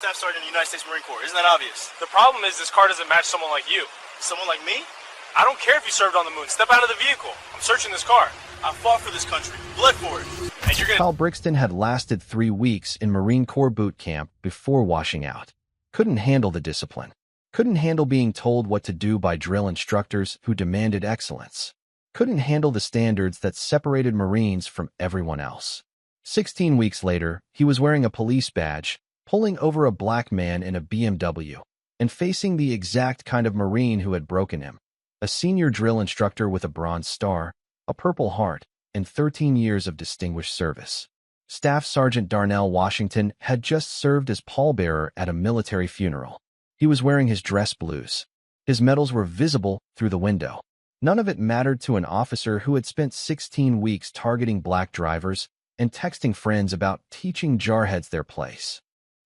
Staff Sergeant in the United States Marine Corps. Isn't that obvious? The problem is this car doesn't match someone like you. Someone like me? I don't care if you served on the moon. Step out of the vehicle. I'm searching this car. I fought for this country. Bled for it. And you're gonna... Kyle Brixton had lasted 3 weeks in Marine Corps boot camp before washing out. Couldn't handle the discipline. Couldn't handle being told what to do by drill instructors who demanded excellence. Couldn't handle the standards that separated Marines from everyone else. 16 weeks later, he was wearing a police badge, pulling over a black man in a BMW, and facing the exact kind of Marine who had broken him. A senior drill instructor with a Bronze Star, a Purple Heart, and 13 years of distinguished service. Staff Sergeant Darnell Washington had just served as pallbearer at a military funeral. He was wearing his dress blues. His medals were visible through the window. None of it mattered to an officer who had spent 16 weeks targeting black drivers and texting friends about teaching jarheads their place.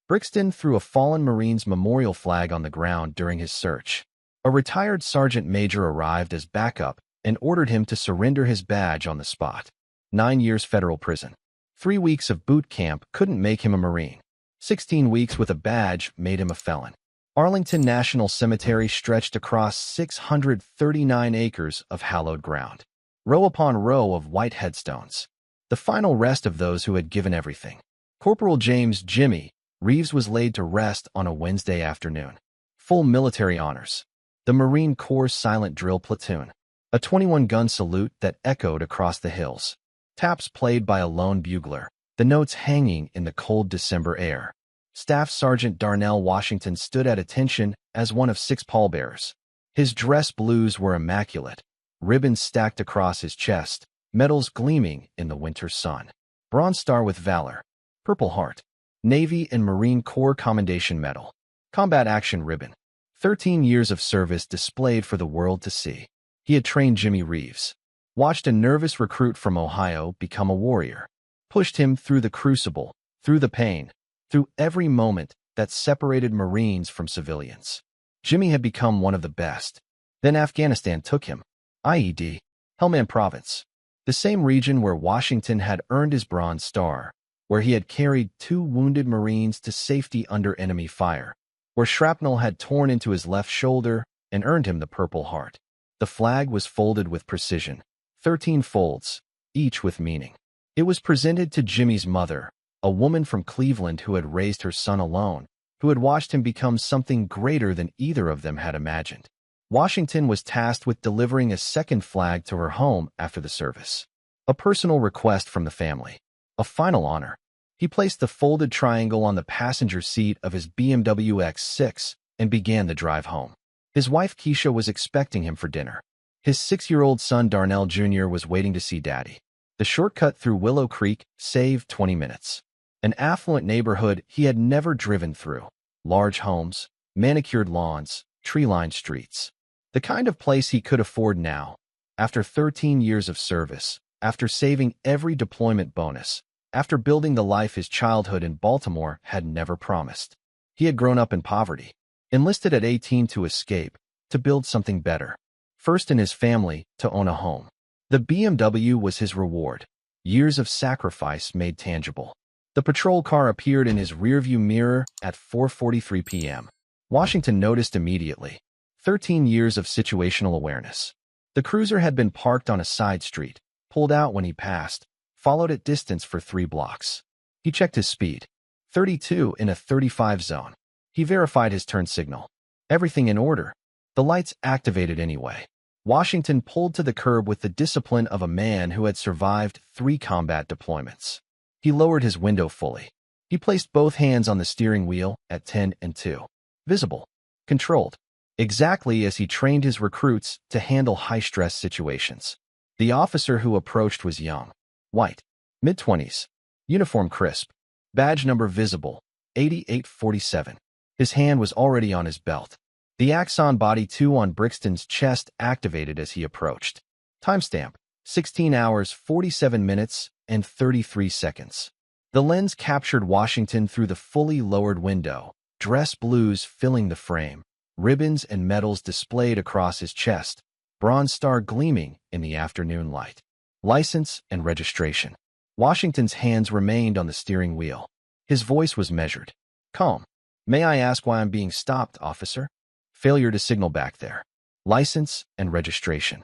Brixton threw a fallen Marine's memorial flag on the ground during his search. A retired sergeant major arrived as backup and ordered him to surrender his badge on the spot. 9 years federal prison. 3 weeks of boot camp couldn't make him a Marine. 16 weeks with a badge made him a felon. Arlington National Cemetery stretched across 639 acres of hallowed ground. Row upon row of white headstones. The final rest of those who had given everything. Corporal James "Jimmy" Reeves was laid to rest on a Wednesday afternoon. Full military honors. The Marine Corps Silent Drill Platoon. A 21-gun salute that echoed across the hills. Taps played by a lone bugler, the notes hanging in the cold December air. Staff Sergeant Darnell Washington stood at attention as one of 6 pallbearers. His dress blues were immaculate, ribbons stacked across his chest, medals gleaming in the winter sun. Bronze Star with Valor, Purple Heart, Navy and Marine Corps Commendation Medal, Combat Action Ribbon. 13 years of service displayed for the world to see. He had trained Jimmy Reeves, watched a nervous recruit from Ohio become a warrior, pushed him through the crucible, through the pain, through every moment that separated Marines from civilians. Jimmy had become one of the best. Then Afghanistan took him. IED, Helmand Province, the same region where Washington had earned his Bronze Star, where he had carried 2 wounded Marines to safety under enemy fire, where shrapnel had torn into his left shoulder and earned him the Purple Heart. The flag was folded with precision, 13 folds, each with meaning. It was presented to Jimmy's mother, a woman from Cleveland who had raised her son alone, who had watched him become something greater than either of them had imagined. Washington was tasked with delivering a second flag to her home after the service. A personal request from the family. A final honor. He placed the folded triangle on the passenger seat of his BMW X6 and began the drive home. His wife Keisha was expecting him for dinner. His 6-year-old son Darnell Jr. was waiting to see Daddy. The shortcut through Willow Creek saved 20 minutes. An affluent neighborhood he had never driven through. Large homes, manicured lawns, tree-lined streets. The kind of place he could afford now. After 13 years of service, after saving every deployment bonus, after building the life his childhood in Baltimore had never promised. He had grown up in poverty, enlisted at 18 to escape, to build something better. First in his family, to own a home. The BMW was his reward. Years of sacrifice made tangible. The patrol car appeared in his rearview mirror at 4:43 p.m. Washington noticed immediately. 13 years of situational awareness. The cruiser had been parked on a side street, pulled out when he passed, followed at distance for 3 blocks. He checked his speed. 32 in a 35 zone. He verified his turn signal. Everything in order. The lights activated anyway. Washington pulled to the curb with the discipline of a man who had survived 3 combat deployments. He lowered his window fully. He placed both hands on the steering wheel at 10 and 2. Visible. Controlled. Exactly as he trained his recruits to handle high-stress situations. The officer who approached was young. White. Mid-20s. Uniform crisp. Badge number visible. 8847. His hand was already on his belt. The Axon Body 2 on Brixton's chest activated as he approached. Timestamp. 16 hours, 47 minutes, and 33 seconds. The lens captured Washington through the fully lowered window, dress blues filling the frame, ribbons and medals displayed across his chest, Bronze Star gleaming in the afternoon light. License and registration. Washington's hands remained on the steering wheel. His voice was measured, calm. May I ask why I'm being stopped, officer? Failure to signal back there. License and registration.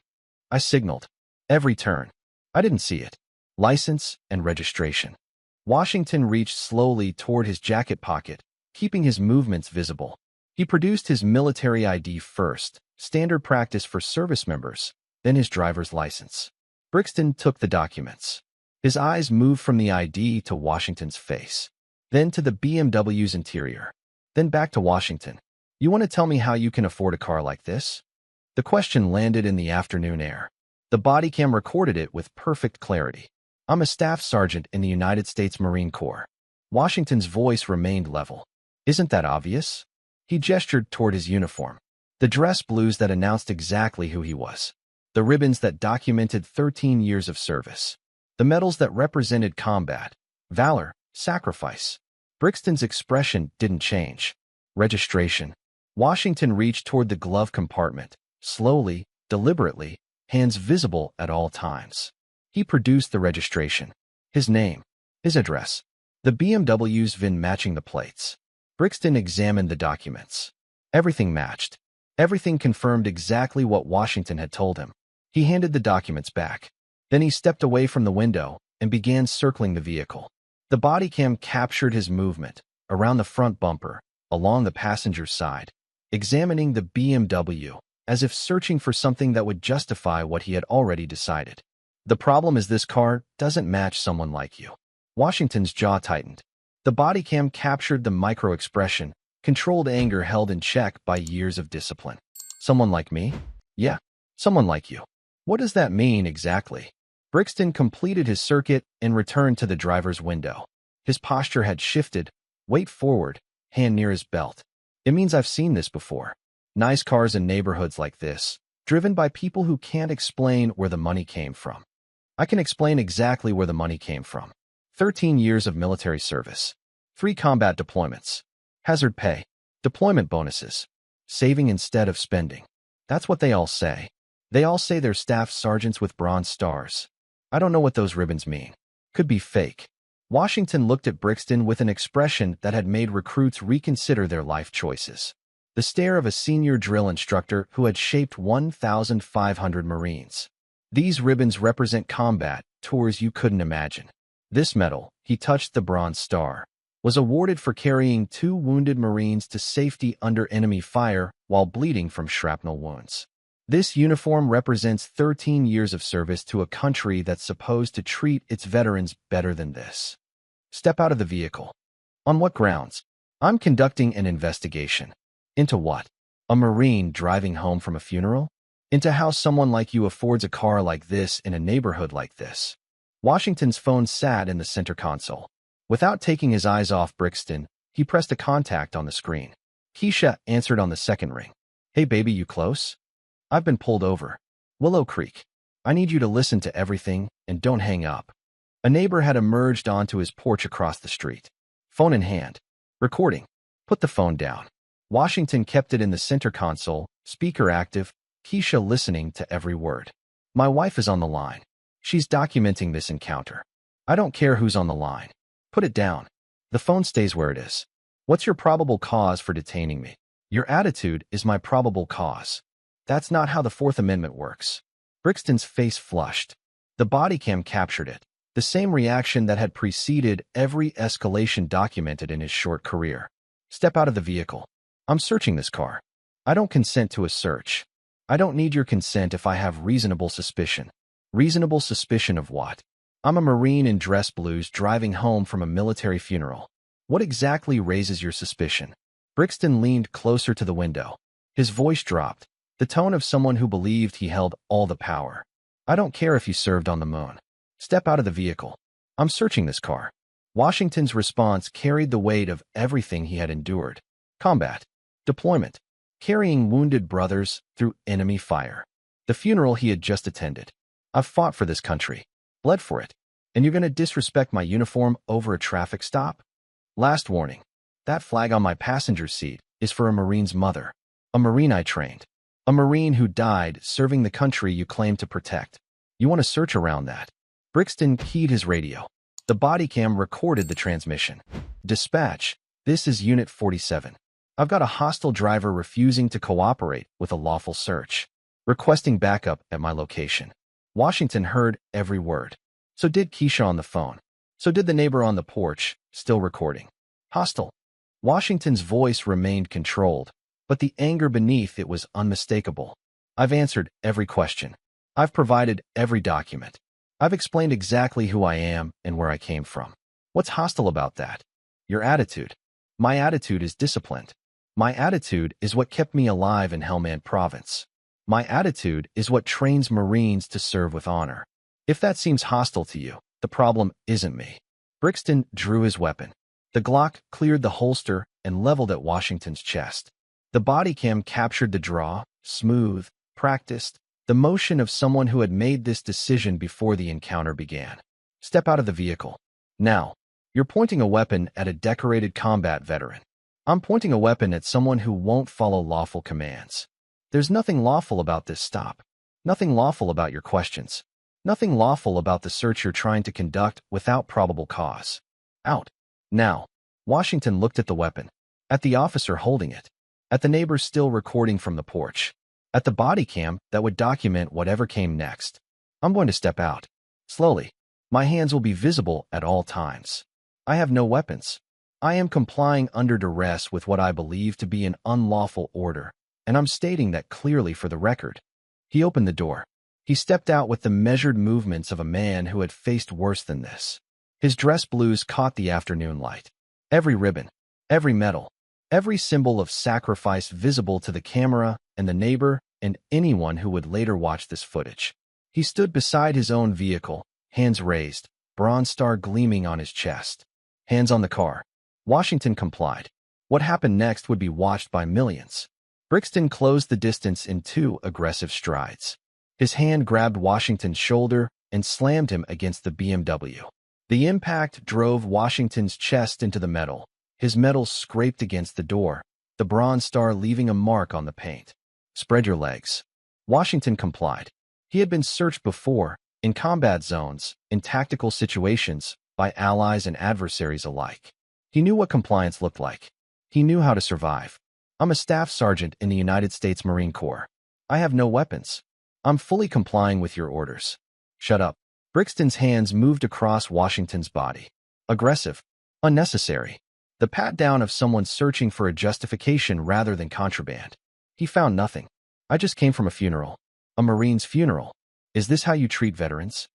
I signaled. Every turn. I didn't see it. License and registration. Washington reached slowly toward his jacket pocket, keeping his movements visible. He produced his military ID first, standard practice for service members, then his driver's license. Brixton took the documents. His eyes moved from the ID to Washington's face, then to the BMW's interior, then back to Washington. You want to tell me how you can afford a car like this? The question landed in the afternoon air. The Bodycam recorded it with perfect clarity. I'm a staff sergeant in the United States Marine Corps. Washington's voice remained level. Isn't that obvious? He gestured toward his uniform. The dress blues that announced exactly who he was. The ribbons that documented 13 years of service. The medals that represented combat, valor, sacrifice. Brixton's expression didn't change. Registration. Washington reached toward the glove compartment, slowly, deliberately, hands visible at all times. He produced the registration. His name. His address. The BMW's VIN matching the plates. Brixton examined the documents. Everything matched. Everything confirmed exactly what Washington had told him. He handed the documents back. Then he stepped away from the window and began circling the vehicle. The Bodycam captured his movement, around the front bumper, along the passenger's side, examining the BMW, as if searching for something that would justify what he had already decided. The problem is this car doesn't match someone like you. Washington's jaw tightened. The Bodycam captured the micro-expression, controlled anger held in check by years of discipline. Someone like me? Yeah, someone like you. What does that mean exactly? Brixton completed his circuit and returned to the driver's window. His posture had shifted, weight forward, hand near his belt. It means I've seen this before. Nice cars in neighborhoods like this, driven by people who can't explain where the money came from. I can explain exactly where the money came from. 13 years of military service. 3 combat deployments. Hazard pay. Deployment bonuses. Saving instead of spending. That's what they all say. They all say they're staff sergeants with bronze stars. I don't know what those ribbons mean. Could be fake. Washington looked at Brixton with an expression that had made recruits reconsider their life choices. The stare of a senior drill instructor who had shaped 1,500 Marines. These ribbons represent combat tours you couldn't imagine. This medal, he touched the Bronze Star, was awarded for carrying 2 wounded Marines to safety under enemy fire while bleeding from shrapnel wounds. This uniform represents 13 years of service to a country that's supposed to treat its veterans better than this. Step out of the vehicle. On what grounds? I'm conducting an investigation. Into what? A Marine driving home from a funeral? Into how someone like you affords a car like this in a neighborhood like this. Washington's phone sat in the center console. Without taking his eyes off Brixton, he pressed a contact on the screen. Keisha answered on the second ring. Hey baby, you close? I've been pulled over. Willow Creek. I need you to listen to everything and don't hang up. A neighbor had emerged onto his porch across the street. Phone in hand. Recording. Put the phone down. Washington kept it in the center console, speaker active, Keisha listening to every word. My wife is on the line. She's documenting this encounter. I don't care who's on the line. Put it down. The phone stays where it is. What's your probable cause for detaining me? Your attitude is my probable cause. That's not how the Fourth Amendment works. Brixton's face flushed. The Bodycam captured it. The same reaction that had preceded every escalation documented in his short career. Step out of the vehicle. I'm searching this car. I don't consent to a search. I don't need your consent if I have reasonable suspicion. Reasonable suspicion of what? I'm a Marine in dress blues driving home from a military funeral. What exactly raises your suspicion? Brixton leaned closer to the window. His voice dropped, the tone of someone who believed he held all the power. I don't care if you served on the moon. Step out of the vehicle. I'm searching this car. Washington's response carried the weight of everything he had endured. Combat. Deployment. Carrying wounded brothers through enemy fire. The funeral he had just attended. I've fought for this country. Bled for it. And you're going to disrespect my uniform over a traffic stop? Last warning. That flag on my passenger seat is for a Marine's mother. A Marine I trained. A Marine who died serving the country you claim to protect. You want to search around that? Brixton keyed his radio. The Bodycam recorded the transmission. Dispatch. This is Unit 47. I've got a hostile driver refusing to cooperate with a lawful search, requesting backup at my location. Washington heard every word. So did Keisha on the phone. So did the neighbor on the porch, still recording. Hostile. Washington's voice remained controlled, but the anger beneath it was unmistakable. I've answered every question. I've provided every document. I've explained exactly who I am and where I came from. What's hostile about that? Your attitude. My attitude is disciplined. My attitude is what kept me alive in Helmand Province. My attitude is what trains Marines to serve with honor. If that seems hostile to you, the problem isn't me. Brixton drew his weapon. The Glock cleared the holster and leveled at Washington's chest. The Bodycam captured the draw, smooth, practiced, the motion of someone who had made this decision before the encounter began. Step out of the vehicle. Now. You're pointing a weapon at a decorated combat veteran. I'm pointing a weapon at someone who won't follow lawful commands. There's nothing lawful about this stop. Nothing lawful about your questions. Nothing lawful about the search you're trying to conduct without probable cause. Out. Now. Washington looked at the weapon. At the officer holding it. At the neighbor still recording from the porch. At the body cam that would document whatever came next. I'm going to step out. Slowly. My hands will be visible at all times. I have no weapons. I am complying under duress with what I believe to be an unlawful order, and I'm stating that clearly for the record. He opened the door. He stepped out with the measured movements of a man who had faced worse than this. His dress blues caught the afternoon light. Every ribbon, every medal, every symbol of sacrifice visible to the camera and the neighbor and anyone who would later watch this footage. He stood beside his own vehicle, hands raised, bronze star gleaming on his chest. Hands on the car. Washington complied. What happened next would be watched by millions. Brixton closed the distance in 2 aggressive strides. His hand grabbed Washington's shoulder and slammed him against the BMW. The impact drove Washington's chest into the metal. His metal scraped against the door, the bronze star leaving a mark on the paint. Spread your legs. Washington complied. He had been searched before, in combat zones, in tactical situations, by allies and adversaries alike. He knew what compliance looked like. He knew how to survive. I'm a staff sergeant in the United States Marine Corps. I have no weapons. I'm fully complying with your orders. Shut up. Brixton's hands moved across Washington's body. Aggressive. Unnecessary. The pat-down of someone searching for a justification rather than contraband. He found nothing. I just came from a funeral. A Marine's funeral. Is this how you treat veterans?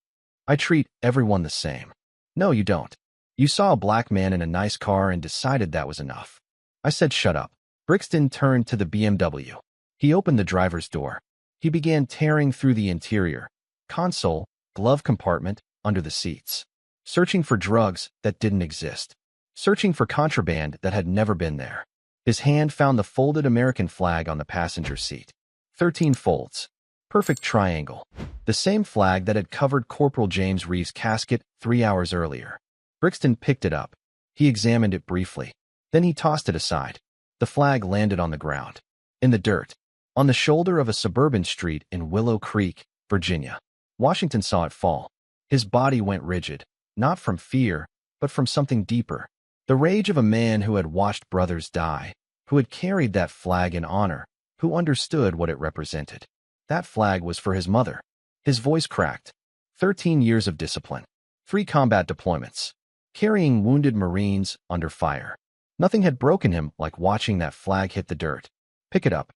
I treat everyone the same. No, you don't. You saw a black man in a nice car and decided that was enough. I said shut up. Brixton turned to the BMW. He opened the driver's door. He began tearing through the interior. Console, glove compartment, under the seats. Searching for drugs that didn't exist. Searching for contraband that had never been there. His hand found the folded American flag on the passenger seat. 13 folds. Perfect triangle. The same flag that had covered Corporal James Reeves' casket 3 hours earlier. Brixton picked it up. He examined it briefly. Then he tossed it aside. The flag landed on the ground. In the dirt. On the shoulder of a suburban street in Willow Creek, Virginia. Washington saw it fall. His body went rigid, not from fear, but from something deeper. The rage of a man who had watched brothers die, who had carried that flag in honor, who understood what it represented. That flag was for his mother. His voice cracked. 13 years of discipline. 3 combat deployments. Carrying wounded Marines under fire. Nothing had broken him like watching that flag hit the dirt. Pick it up.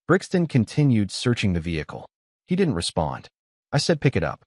Brixton continued searching the vehicle. He didn't respond. I said pick it up.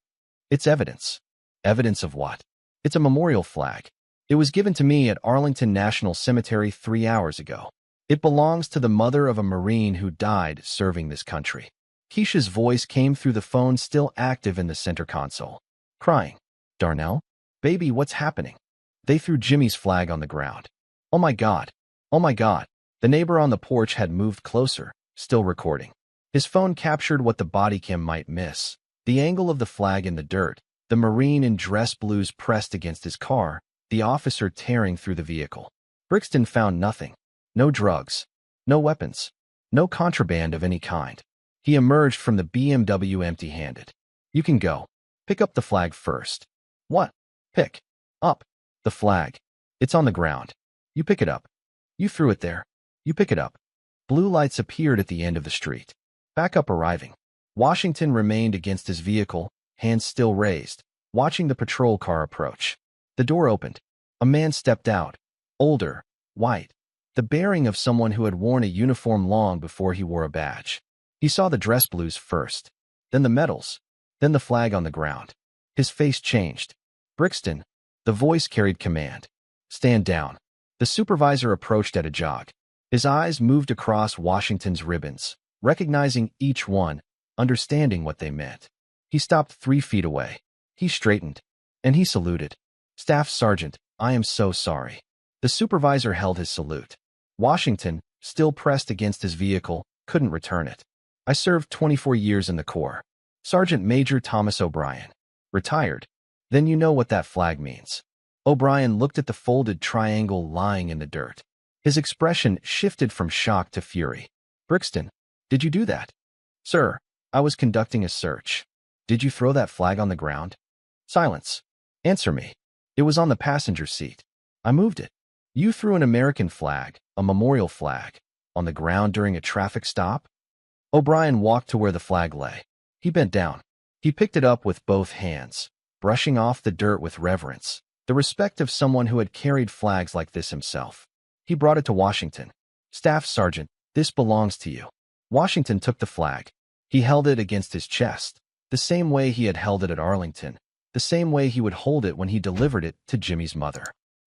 It's evidence. Evidence of what? It's a memorial flag. It was given to me at Arlington National Cemetery 3 hours ago. It belongs to the mother of a Marine who died serving this country. Keisha's voice came through the phone still active in the center console. Crying. Darnell? Baby, what's happening? They threw Jimmy's flag on the ground. Oh my God. Oh my God. The neighbor on the porch had moved closer, still recording. His phone captured what the bodycam might miss. The angle of the flag in the dirt, the Marine in dress blues pressed against his car, the officer tearing through the vehicle. Brixton found nothing. No drugs. No weapons. No contraband of any kind. He emerged from the BMW empty-handed. You can go. Pick up the flag first. What? Pick up the flag. It's on the ground. You pick it up. You threw it there. You pick it up. Blue lights appeared at the end of the street. Backup arriving. Washington remained against his vehicle, hands still raised, watching the patrol car approach. The door opened. A man stepped out. Older, white. The bearing of someone who had worn a uniform long before he wore a badge. He saw the dress blues first, then the medals, then the flag on the ground. His face changed. Brixton. The voice carried command. Stand down. The supervisor approached at a jog. His eyes moved across Washington's ribbons, recognizing each one, understanding what they meant. He stopped 3 feet away. He straightened, and he saluted. Staff Sergeant, I am so sorry. The supervisor held his salute. Washington, still pressed against his vehicle, couldn't return it. I served 24 years in the Corps. Sergeant Major Thomas O'Brien. Retired. Then you know what that flag means. O'Brien looked at the folded triangle lying in the dirt. His expression shifted from shock to fury. Brixton, did you do that? Sir, I was conducting a search. Did you throw that flag on the ground? Silence. Answer me. It was on the passenger seat. I moved it. You threw an American flag, a memorial flag, on the ground during a traffic stop? O'Brien walked to where the flag lay. He bent down. He picked it up with both hands, brushing off the dirt with reverence, the respect of someone who had carried flags like this himself. He brought it to Washington. Staff Sergeant, this belongs to you. Washington took the flag. He held it against his chest, the same way he had held it at Arlington, the same way he would hold it when he delivered it to Jimmy's mother.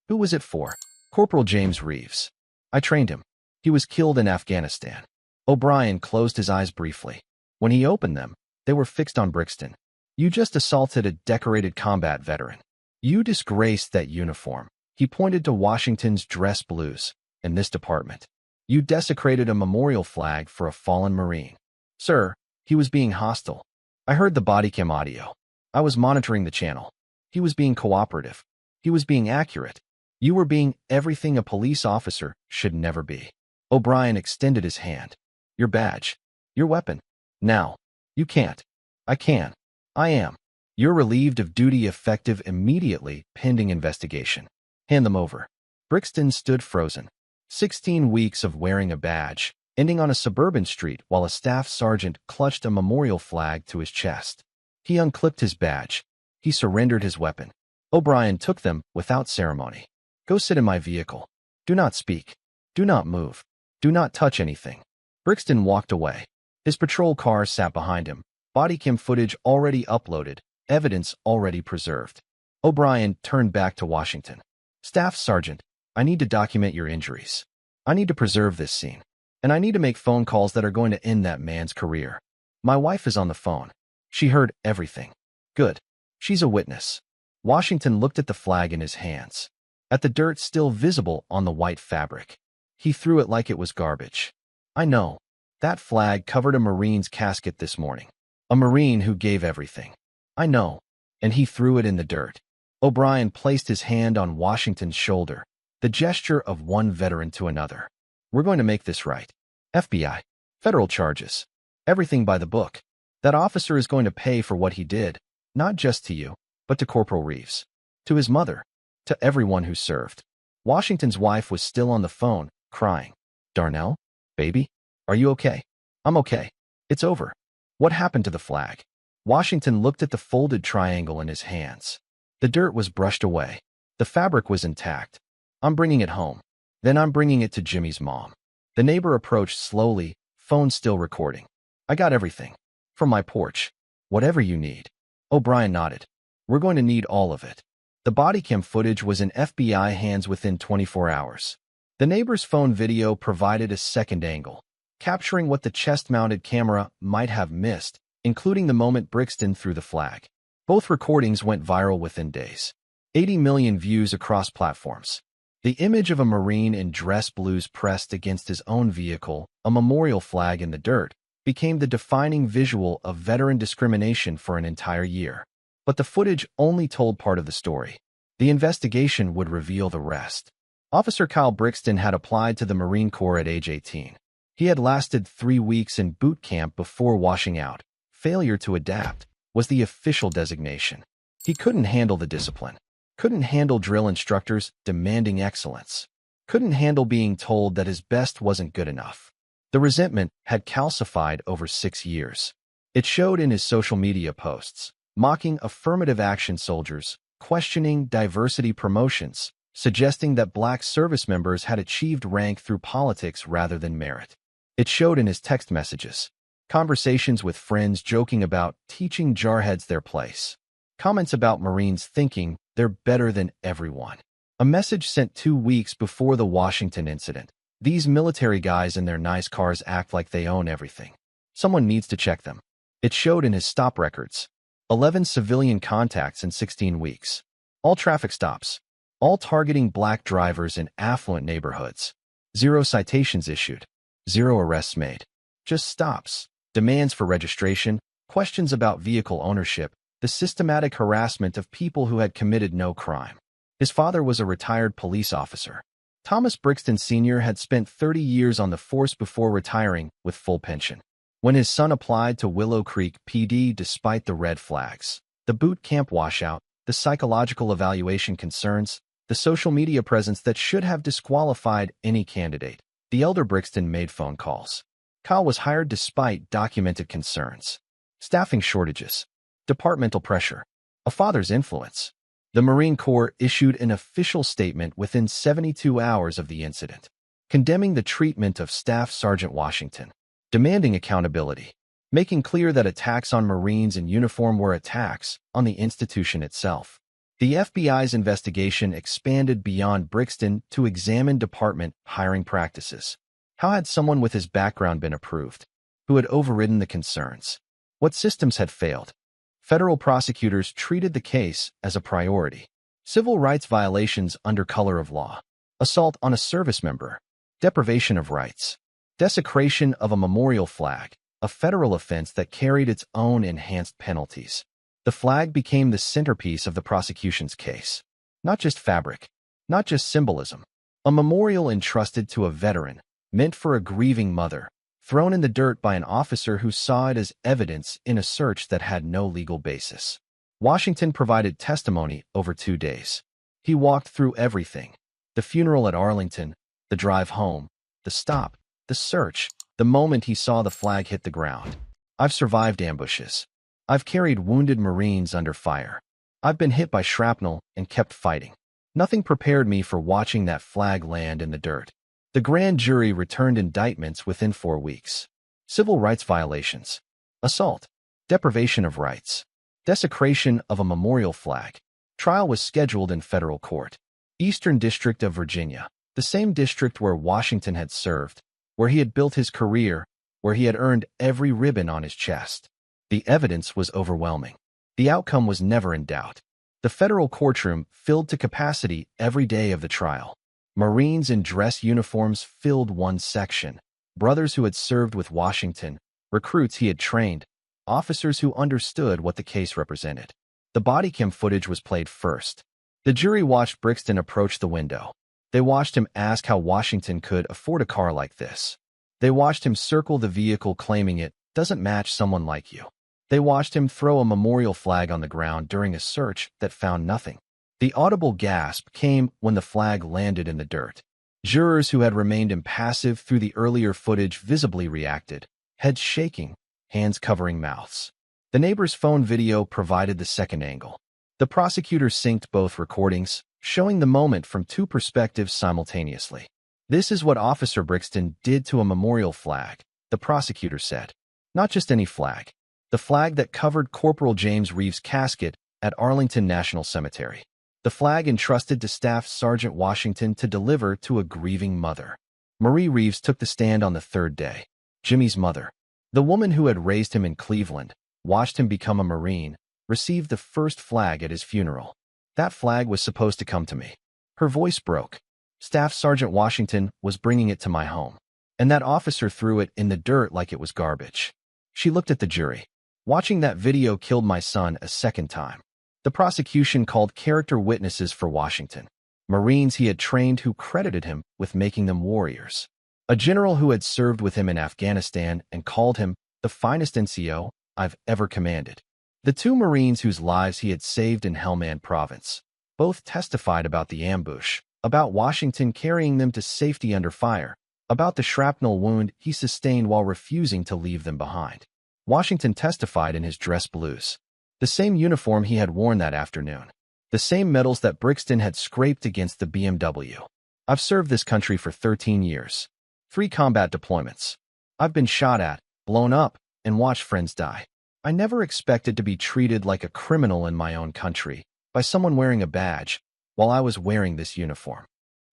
Who was it for? Corporal James Reeves. I trained him. He was killed in Afghanistan. O'Brien closed his eyes briefly. When he opened them, they were fixed on Brixton. You just assaulted a decorated combat veteran. You disgraced that uniform. He pointed to Washington's dress blues in this department. You desecrated a memorial flag for a fallen Marine. Sir, he was being hostile. I heard the Bodycam audio. I was monitoring the channel. He was being cooperative. He was being accurate. You were being everything a police officer should never be. O'Brien extended his hand. Your badge. Your weapon. Now. You can't. I can. I am. You're relieved of duty effective immediately, pending investigation. Hand them over. Brixton stood frozen. 16 weeks of wearing a badge, ending on a suburban street while a staff sergeant clutched a memorial flag to his chest. He unclipped his badge. He surrendered his weapon. O'Brien took them without ceremony. Go sit in my vehicle. Do not speak. Do not move. Do not touch anything. Brixton walked away. His patrol car sat behind him. Bodycam footage already uploaded. Evidence already preserved. O'Brien turned back to Washington. Staff Sergeant, I need to document your injuries. I need to preserve this scene. And I need to make phone calls that are going to end that man's career. My wife is on the phone. She heard everything. Good. She's a witness. Washington looked at the flag in his hands, at the dirt still visible on the white fabric. He threw it like it was garbage. I know. That flag covered a Marine's casket this morning. A Marine who gave everything. I know. And he threw it in the dirt. O'Brien placed his hand on Washington's shoulder, the gesture of one veteran to another. We're going to make this right. FBI. Federal charges. Everything by the book. That officer is going to pay for what he did, not just to you, but to Corporal Reeves, to his mother, to everyone who served. Washington's wife was still on the phone, crying. Darnell? Baby? Are you okay? I'm okay. It's over. What happened to the flag? Washington looked at the folded triangle in his hands. The dirt was brushed away. The fabric was intact. I'm bringing it home. Then I'm bringing it to Jimmy's mom. The neighbor approached slowly, phone still recording. I got everything. From my porch. Whatever you need. O'Brien nodded. We're going to need all of it. The Bodycam footage was in FBI hands within 24 hours. The neighbor's phone video provided a second angle, capturing what the chest-mounted camera might have missed, including the moment Brixton threw the flag. Both recordings went viral within days. 80 million views across platforms. The image of a Marine in dress blues pressed against his own vehicle, a memorial flag in the dirt, became the defining visual of veteran discrimination for an entire year. But the footage only told part of the story. The investigation would reveal the rest. Officer Kyle Brixton had applied to the Marine Corps at age 18. He had lasted 3 weeks in boot camp before washing out. Failure to adapt was the official designation. He couldn't handle the discipline. Couldn't handle drill instructors demanding excellence. Couldn't handle being told that his best wasn't good enough. The resentment had calcified over 6 years. It showed in his social media posts, mocking affirmative action soldiers, questioning diversity promotions, suggesting that black service members had achieved rank through politics rather than merit. It showed in his text messages, conversations with friends joking about teaching jarheads their place, comments about Marines thinking they're better than everyone. A message sent 2 weeks before the Washington incident. These military guys in their nice cars act like they own everything. Someone needs to check them. It showed in his stop records. 11 civilian contacts in 16 weeks. All traffic stops. All targeting black drivers in affluent neighborhoods. 0 citations issued. 0 arrests made. Just stops. Demands for registration. Questions about vehicle ownership. The systematic harassment of people who had committed no crime. His father was a retired police officer. Thomas Brixton Sr. had spent 30 years on the force before retiring with full pension. When his son applied to Willow Creek PD despite the red flags, the boot camp washout, the psychological evaluation concerns, the social media presence that should have disqualified any candidate, the elder Brixton made phone calls. Kyle was hired despite documented concerns. Staffing shortages. Departmental pressure. A father's influence. The Marine Corps issued an official statement within 72 hours of the incident, condemning the treatment of Staff Sergeant Washington, demanding accountability, making clear that attacks on Marines in uniform were attacks on the institution itself. The FBI's investigation expanded beyond Brixton to examine department hiring practices. How had someone with his background been approved? Who had overridden the concerns? What systems had failed? Federal prosecutors treated the case as a priority. Civil rights violations under color of law. Assault on a service member. Deprivation of rights. Desecration of a memorial flag, a federal offense that carried its own enhanced penalties. The flag became the centerpiece of the prosecution's case. Not just fabric. Not just symbolism. A memorial entrusted to a veteran, meant for a grieving mother, thrown in the dirt by an officer who saw it as evidence in a search that had no legal basis. Washington provided testimony over 2 days. He walked through everything. The funeral at Arlington, the drive home, the stop, the search, the moment he saw the flag hit the ground. I've survived ambushes. I've carried wounded Marines under fire. I've been hit by shrapnel and kept fighting. Nothing prepared me for watching that flag land in the dirt. The grand jury returned indictments within 4 weeks. Civil rights violations. Assault. Deprivation of rights. Desecration of a memorial flag. Trial was scheduled in federal court. Eastern District of Virginia, the same district where Washington had served, where he had built his career, where he had earned every ribbon on his chest. The evidence was overwhelming. The outcome was never in doubt. The federal courtroom filled to capacity every day of the trial. Marines in dress uniforms filled one section. Brothers who had served with Washington, recruits he had trained, officers who understood what the case represented. The Bodycam footage was played first. The jury watched Brixton approach the window. They watched him ask how Washington could afford a car like this. They watched him circle the vehicle claiming it doesn't match someone like you. They watched him throw a memorial flag on the ground during a search that found nothing. The audible gasp came when the flag landed in the dirt. Jurors who had remained impassive through the earlier footage visibly reacted, heads shaking, hands covering mouths. The neighbor's phone video provided the second angle. The prosecutor synced both recordings, showing the moment from 2 perspectives simultaneously. This is what Officer Brixton did to a memorial flag, the prosecutor said. Not just any flag. The flag that covered Corporal James Reeves' casket at Arlington National Cemetery. The flag entrusted to Staff Sergeant Washington to deliver to a grieving mother. Marie Reeves took the stand on the 3rd day. Jimmy's mother, the woman who had raised him in Cleveland, watched him become a Marine, received the first flag at his funeral. That flag was supposed to come to me. Her voice broke. Staff Sergeant Washington was bringing it to my home. And that officer threw it in the dirt like it was garbage. She looked at the jury. Watching that video killed my son a second time. The prosecution called character witnesses for Washington. Marines he had trained who credited him with making them warriors. A general who had served with him in Afghanistan and called him the finest NCO I've ever commanded. The 2 Marines whose lives he had saved in Helmand Province. Both testified about the ambush, about Washington carrying them to safety under fire, about the shrapnel wound he sustained while refusing to leave them behind. Washington testified in his dress blues, the same uniform he had worn that afternoon, the same medals that Brixton had scraped against the BMW. I've served this country for 13 years. 3 combat deployments. I've been shot at, blown up, and watched friends die. I never expected to be treated like a criminal in my own country by someone wearing a badge while I was wearing this uniform.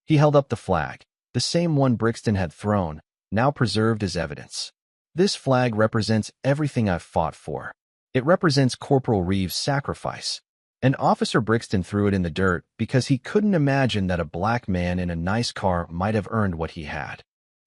He held up the flag, the same one Brixton had thrown, now preserved as evidence. This flag represents everything I've fought for. It represents Corporal Reeves' sacrifice. And Officer Brixton threw it in the dirt because he couldn't imagine that a black man in a nice car might have earned what he had.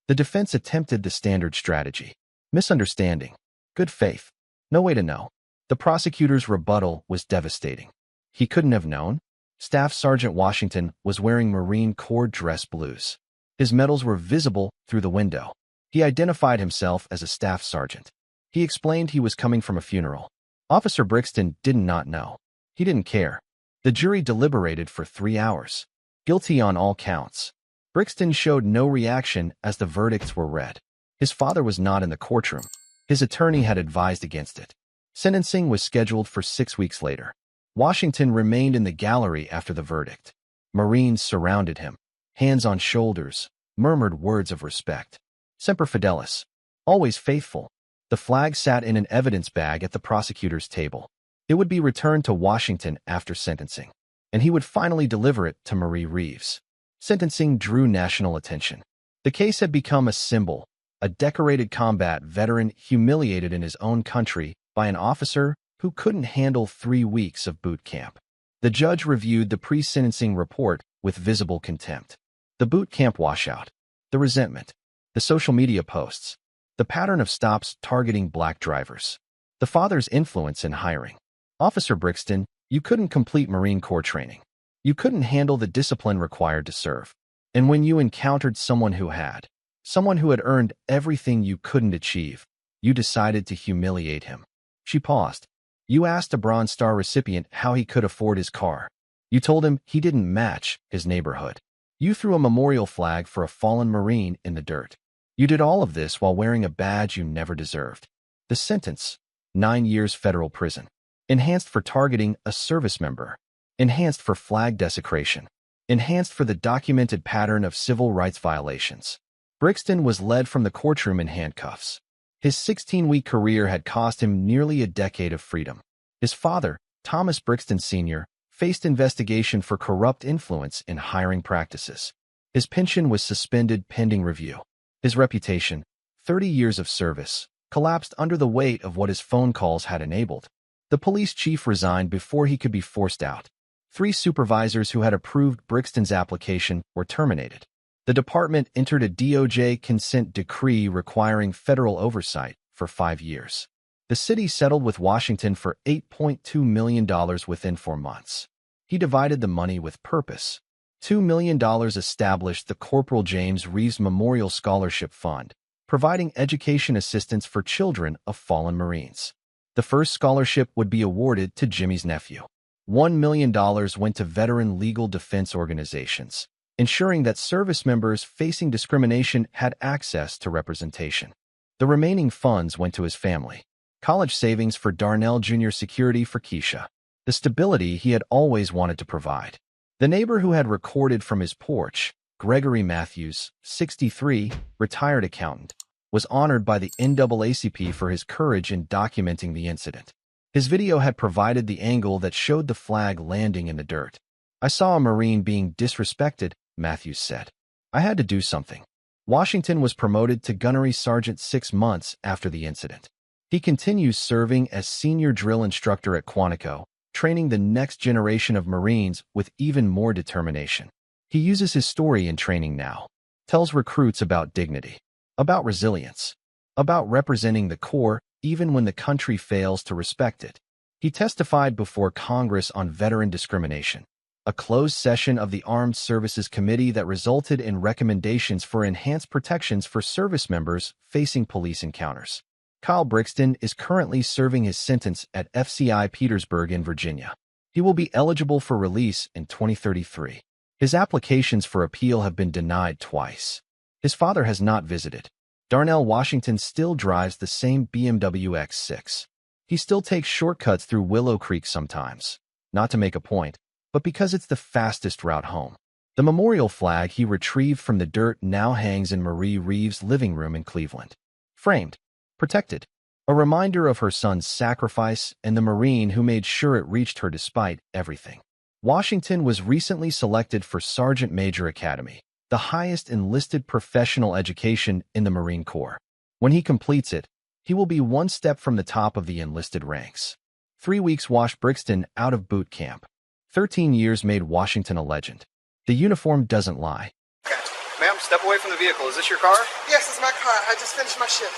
The defense attempted the standard strategy. Misunderstanding. Good faith. No way to know. The prosecutor's rebuttal was devastating. He couldn't have known. Staff Sergeant Washington was wearing Marine Corps dress blues. His medals were visible through the window. He identified himself as a staff sergeant. He explained he was coming from a funeral. Officer Brixton did not know. He didn't care. The jury deliberated for 3 hours. Guilty on all counts. Brixton showed no reaction as the verdicts were read. His father was not in the courtroom. His attorney had advised against it. Sentencing was scheduled for 6 weeks later. Washington remained in the gallery after the verdict. Marines surrounded him, hands on shoulders, murmured words of respect. Semper Fidelis. Always faithful. The flag sat in an evidence bag at the prosecutor's table. It would be returned to Washington after sentencing, and he would finally deliver it to Marie Reeves. Sentencing drew national attention. The case had become a symbol, a decorated combat veteran humiliated in his own country by an officer who couldn't handle 3 weeks of boot camp. The judge reviewed the pre-sentencing report with visible contempt. The boot camp washout, the resentment, the social media posts, the pattern of stops targeting black drivers, the father's influence in hiring. Officer Brixton, you couldn't complete Marine Corps training. You couldn't handle the discipline required to serve. And when you encountered someone who had earned everything you couldn't achieve, you decided to humiliate him. She paused. You asked a Bronze Star recipient how he could afford his car. You told him he didn't match his neighborhood. You threw a memorial flag for a fallen Marine in the dirt. You did all of this while wearing a badge you never deserved. The sentence: 9 years federal prison. Enhanced for targeting a service member. Enhanced for flag desecration. Enhanced for the documented pattern of civil rights violations. Brixton was led from the courtroom in handcuffs. His 16-week career had cost him nearly a decade of freedom. His father, Thomas Brixton Sr., faced investigation for corrupt influence in hiring practices. His pension was suspended pending review. His reputation, 30 years of service, collapsed under the weight of what his phone calls had enabled. The police chief resigned before he could be forced out. 3 supervisors who had approved Brixton's application were terminated. The department entered a DOJ consent decree requiring federal oversight for 5 years. The city settled with Washington for $8.2 million within 4 months. He divided the money with purpose. $2 million established the Corporal James Reeves Memorial Scholarship Fund, providing education assistance for children of fallen Marines. The first scholarship would be awarded to Jimmy's nephew. $1 million went to veteran legal defense organizations, ensuring that service members facing discrimination had access to representation. The remaining funds went to his family. College savings for Darnell Jr. Security for Keisha. The stability he had always wanted to provide. The neighbor who had recorded from his porch, Gregory Matthews, 63, retired accountant, was honored by the NAACP for his courage in documenting the incident. His video had provided the angle that showed the flag landing in the dirt. I saw a Marine being disrespected, Matthews said. I had to do something. Washington was promoted to gunnery sergeant 6 months after the incident. He continues serving as senior drill instructor at Quantico, training the next generation of Marines with even more determination. He uses his story in training now, tells recruits about dignity, about resilience, about representing the Corps even when the country fails to respect it. He testified before Congress on veteran discrimination, a closed session of the Armed Services Committee that resulted in recommendations for enhanced protections for service members facing police encounters. Kyle Brixton is currently serving his sentence at FCI Petersburg in Virginia. He will be eligible for release in 2033. His applications for appeal have been denied twice. His father has not visited. Darnell Washington still drives the same BMW X6. He still takes shortcuts through Willow Creek sometimes, not to make a point, but because it's the fastest route home. The memorial flag he retrieved from the dirt now hangs in Marie Reeves' living room in Cleveland. Framed, protected, a reminder of her son's sacrifice and the Marine who made sure it reached her despite everything. Washington was recently selected for Sergeant Major Academy, the highest enlisted professional education in the Marine Corps. When he completes it, he will be one step from the top of the enlisted ranks. 3 weeks washed Brixton out of boot camp. 13 years made Washington a legend. The uniform doesn't lie. Okay. Ma'am, step away from the vehicle. Is this your car? Yes, it's my car. I just finished my shift.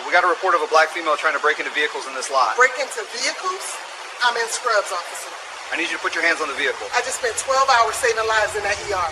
We got a report of a black female trying to break into vehicles in this lot. Break into vehicles? I'm in scrubs, officer. I need you to put your hands on the vehicle. I just spent 12 hours saving lives in that ER.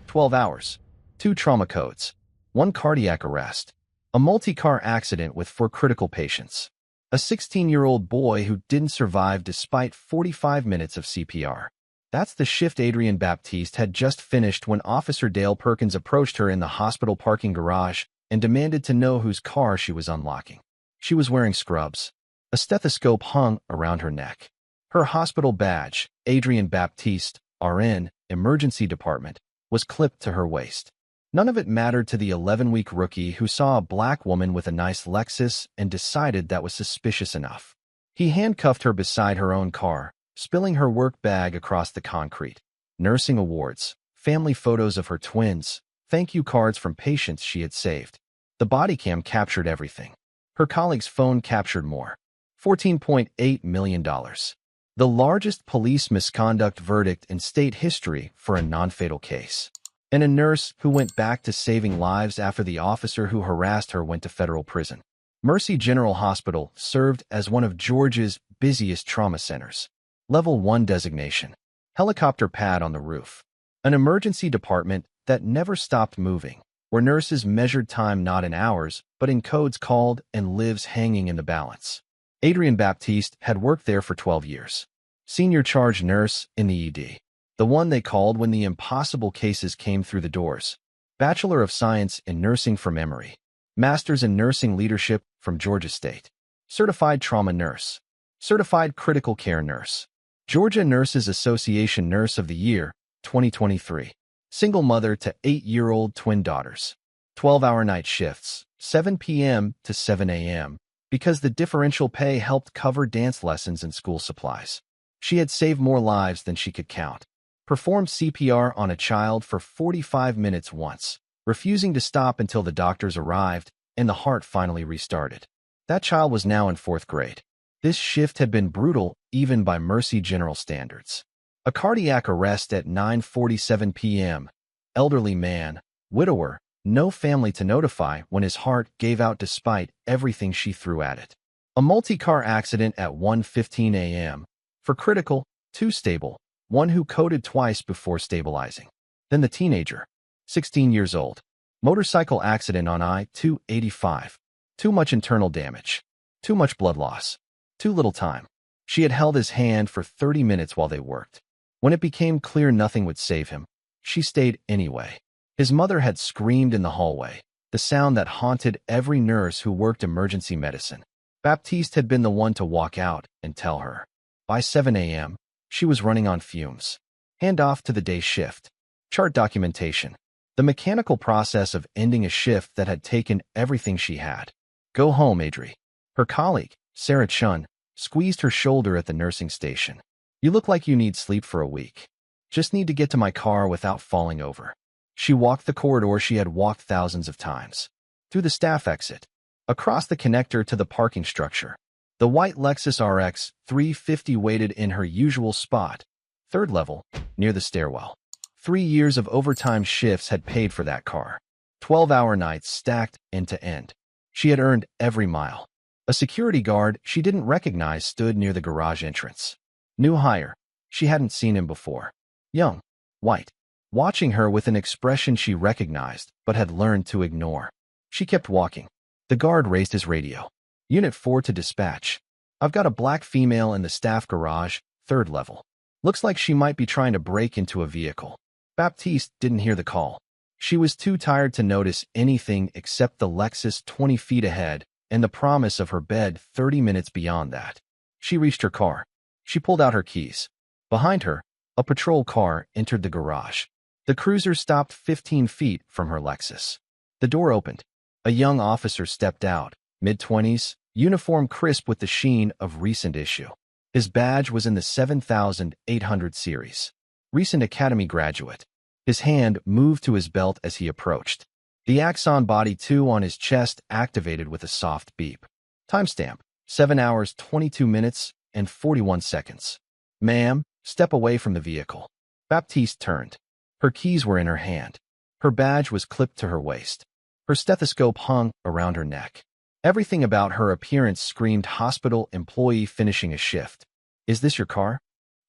12 hours. 2 trauma codes. 1 cardiac arrest. A multi-car accident with 4 critical patients. A 16-year-old boy who didn't survive despite 45 minutes of CPR. That's the shift Adrienne Baptiste had just finished when Officer Dale Perkins approached her in the hospital parking garage and demanded to know whose car she was unlocking. She was wearing scrubs. A stethoscope hung around her neck. Her hospital badge, Adrienne Baptiste, RN, Emergency Department, was clipped to her waist. None of it mattered to the 11-week rookie who saw a black woman with a nice Lexus and decided that was suspicious enough. He handcuffed her beside her own car, spilling her work bag across the concrete. Nursing awards, family photos of her twins, thank you cards from patients she had saved. The Bodycam captured everything. Her colleague's phone captured more. $14.8 million. The largest police misconduct verdict in state history for a non-fatal case. And a nurse who went back to saving lives after the officer who harassed her went to federal prison. Mercy General Hospital served as one of Georgia's busiest trauma centers. Level 1 designation. Helicopter pad on the roof. An emergency department that never stopped moving, where nurses measured time not in hours, but in codes called and lives hanging in the balance. Adrienne Baptiste had worked there for 12 years. Senior charge nurse in the ED. The one they called when the impossible cases came through the doors. Bachelor of Science in Nursing from Emory. Master's in Nursing Leadership from Georgia State. Certified Trauma Nurse. Certified Critical Care Nurse. Georgia Nurses Association Nurse of the Year, 2023. Single mother to 8-year-old twin daughters. 12-hour night shifts, 7 p.m. to 7 a.m., because the differential pay helped cover dance lessons and school supplies. She had saved more lives than she could count. Performed CPR on a child for 45 minutes once, refusing to stop until the doctors arrived and the heart finally restarted. That child was now in 4th grade. This shift had been brutal even by Mercy General standards. A cardiac arrest at 9:47 p.m. Elderly man, widower, no family to notify when his heart gave out despite everything she threw at it. A multi-car accident at 1:15 a.m. For critical, 2 stable, 1 who coded twice before stabilizing. Then the teenager, 16 years old. Motorcycle accident on I-285. Too much internal damage. Too much blood loss. Too little time. She had held his hand for 30 minutes while they worked. When it became clear nothing would save him, she stayed anyway. His mother had screamed in the hallway, the sound that haunted every nurse who worked emergency medicine. Baptiste had been the one to walk out and tell her. By 7 a.m., she was running on fumes. Hand off to the day shift. Chart documentation. The mechanical process of ending a shift that had taken everything she had. Go home, Adri. Her colleague, Sarah Chun, squeezed her shoulder at the nursing station. You look like you need sleep for a week. Just need to get to my car without falling over. She walked the corridor she had walked thousands of times. Through the staff exit. Across the connector to the parking structure. The white Lexus RX 350 waited in her usual spot, 3rd level, near the stairwell. 3 years of overtime shifts had paid for that car. 12-hour nights stacked end to end. She had earned every mile. A security guard she didn't recognize stood near the garage entrance. New hire. She hadn't seen him before. Young. White. Watching her with an expression she recognized but had learned to ignore. She kept walking. The guard raised his radio. Unit 4 to dispatch. I've got a black female in the staff garage, 3rd level. Looks like she might be trying to break into a vehicle. Baptiste didn't hear the call. She was too tired to notice anything except the Lexus 20 feet ahead and the promise of her bed 30 minutes beyond that. She reached her car. She pulled out her keys. Behind her, a patrol car entered the garage. The cruiser stopped 15 feet from her Lexus. The door opened. A young officer stepped out, mid-20s, uniform crisp with the sheen of recent issue. His badge was in the 7800 series. Recent academy graduate. His hand moved to his belt as he approached. The Axon Body 2 on his chest activated with a soft beep. Timestamp, 7 hours 22 minutes and 41 seconds. Ma'am, step away from the vehicle. Baptiste turned. Her keys were in her hand. Her badge was clipped to her waist. Her stethoscope hung around her neck. Everything about her appearance screamed hospital employee finishing a shift. Is this your car?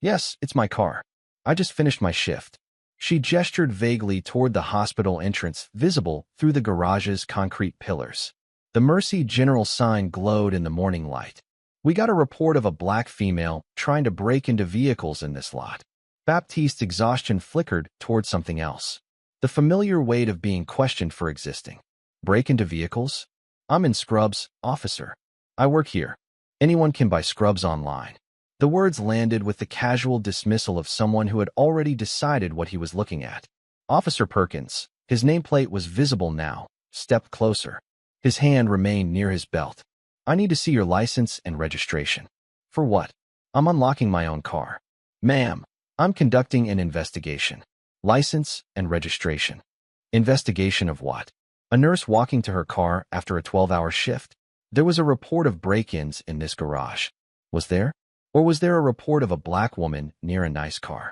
Yes, it's my car. I just finished my shift. She gestured vaguely toward the hospital entrance, visible through the garage's concrete pillars. The Mercy General sign glowed in the morning light. We got a report of a black female trying to break into vehicles in this lot. Baptiste's exhaustion flickered toward something else. The familiar weight of being questioned for existing. Break into vehicles? I'm in scrubs, officer. I work here. Anyone can buy scrubs online. The words landed with the casual dismissal of someone who had already decided what he was looking at. Officer Perkins, his nameplate was visible now, stepped closer. His hand remained near his belt. I need to see your license and registration. For what? I'm unlocking my own car. Ma'am, I'm conducting an investigation. License and registration. Investigation of what? A nurse walking to her car after a 12-hour shift? There was a report of break-ins in this garage. Was there? Or was there a report of a black woman near a nice car?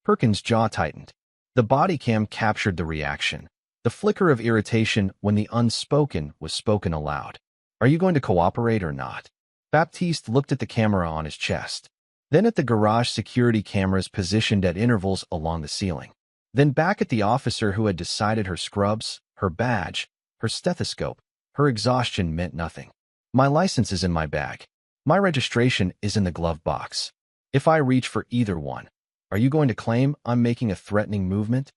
Perkins' jaw tightened. The body cam captured the reaction, the flicker of irritation when the unspoken was spoken aloud. Are you going to cooperate or not? Baptiste looked at the camera on his chest, then at the garage security cameras positioned at intervals along the ceiling, then back at the officer who had decided her scrubs, her badge, her stethoscope. Her exhaustion meant nothing. My license is in my bag. My registration is in the glove box. If I reach for either one, are you going to claim I'm making a threatening movement?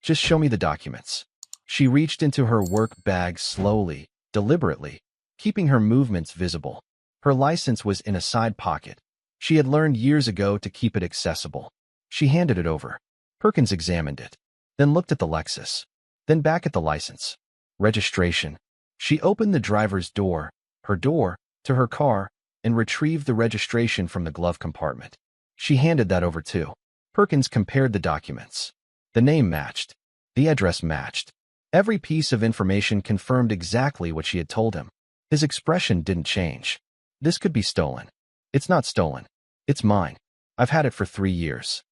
Just show me the documents. She reached into her work bag slowly, deliberately, keeping her movements visible. Her license was in a side pocket. She had learned years ago to keep it accessible. She handed it over. Perkins examined it, then looked at the Lexus, then back at the license. Registration. She opened the driver's door, to her car, and retrieved the registration from the glove compartment. She handed that over too. Perkins compared the documents. The name matched. The address matched. Every piece of information confirmed exactly what she had told him. His expression didn't change. This could be stolen. It's not stolen. It's mine. I've had it for 3 years.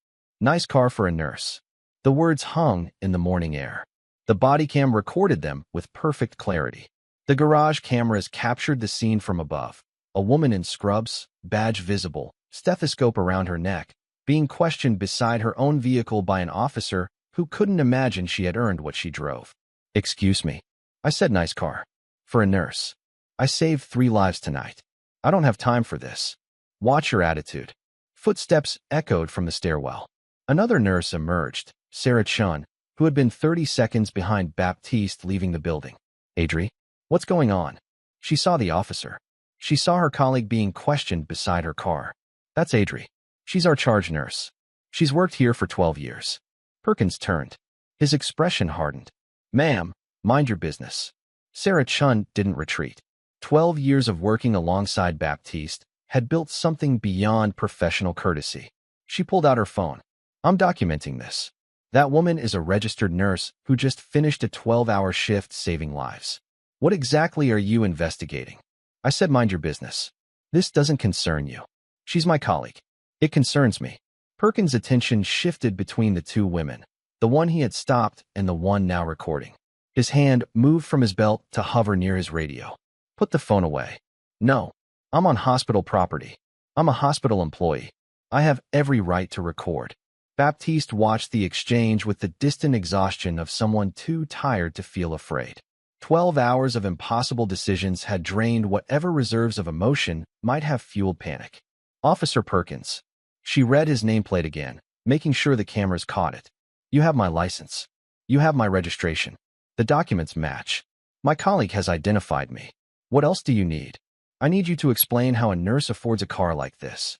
Nice car for a nurse. The words hung in the morning air. The Bodycam recorded them with perfect clarity. The garage cameras captured the scene from above. A woman in scrubs, badge visible, stethoscope around her neck, being questioned beside her own vehicle by an officer who couldn't imagine she had earned what she drove. Excuse me. I said nice car. For a nurse. I saved 3 lives tonight. I don't have time for this. Watch your attitude. Footsteps echoed from the stairwell. Another nurse emerged, Sarah Chun, who had been 30 seconds behind Baptiste leaving the building. Adri, what's going on? She saw the officer. She saw her colleague being questioned beside her car. That's Adri. She's our charge nurse. She's worked here for 12 years. Perkins turned. His expression hardened. Ma'am, mind your business. Sarah Chun didn't retreat. 12 years of working alongside Baptiste had built something beyond professional courtesy. She pulled out her phone. I'm documenting this. That woman is a registered nurse who just finished a 12-hour shift saving lives. What exactly are you investigating? I said mind your business. This doesn't concern you. She's my colleague. It concerns me. Perkins' attention shifted between the 2 women, the one he had stopped and the one now recording. His hand moved from his belt to hover near his radio. Put the phone away. No, I'm on hospital property. I'm a hospital employee. I have every right to record. Baptiste watched the exchange with the distant exhaustion of someone too tired to feel afraid. 12 hours of impossible decisions had drained whatever reserves of emotion might have fueled panic. Officer Perkins. She read his nameplate again, making sure the cameras caught it. You have my license. You have my registration. The documents match. My colleague has identified me. What else do you need? I need you to explain how a nurse affords a car like this.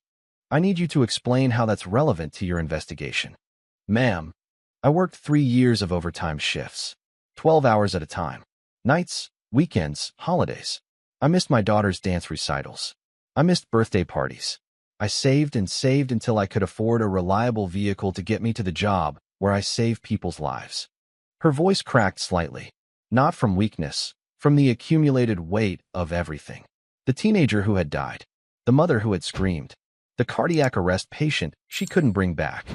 I need you to explain how that's relevant to your investigation. Ma'am, I worked 3 years of overtime shifts, 12 hours at a time. Nights, weekends, holidays. I missed my daughter's dance recitals. I missed birthday parties. I saved and saved until I could afford a reliable vehicle to get me to the job where I save people's lives. Her voice cracked slightly, not from weakness, from the accumulated weight of everything. The teenager who had died, the mother who had screamed, the cardiac arrest patient she couldn't bring back.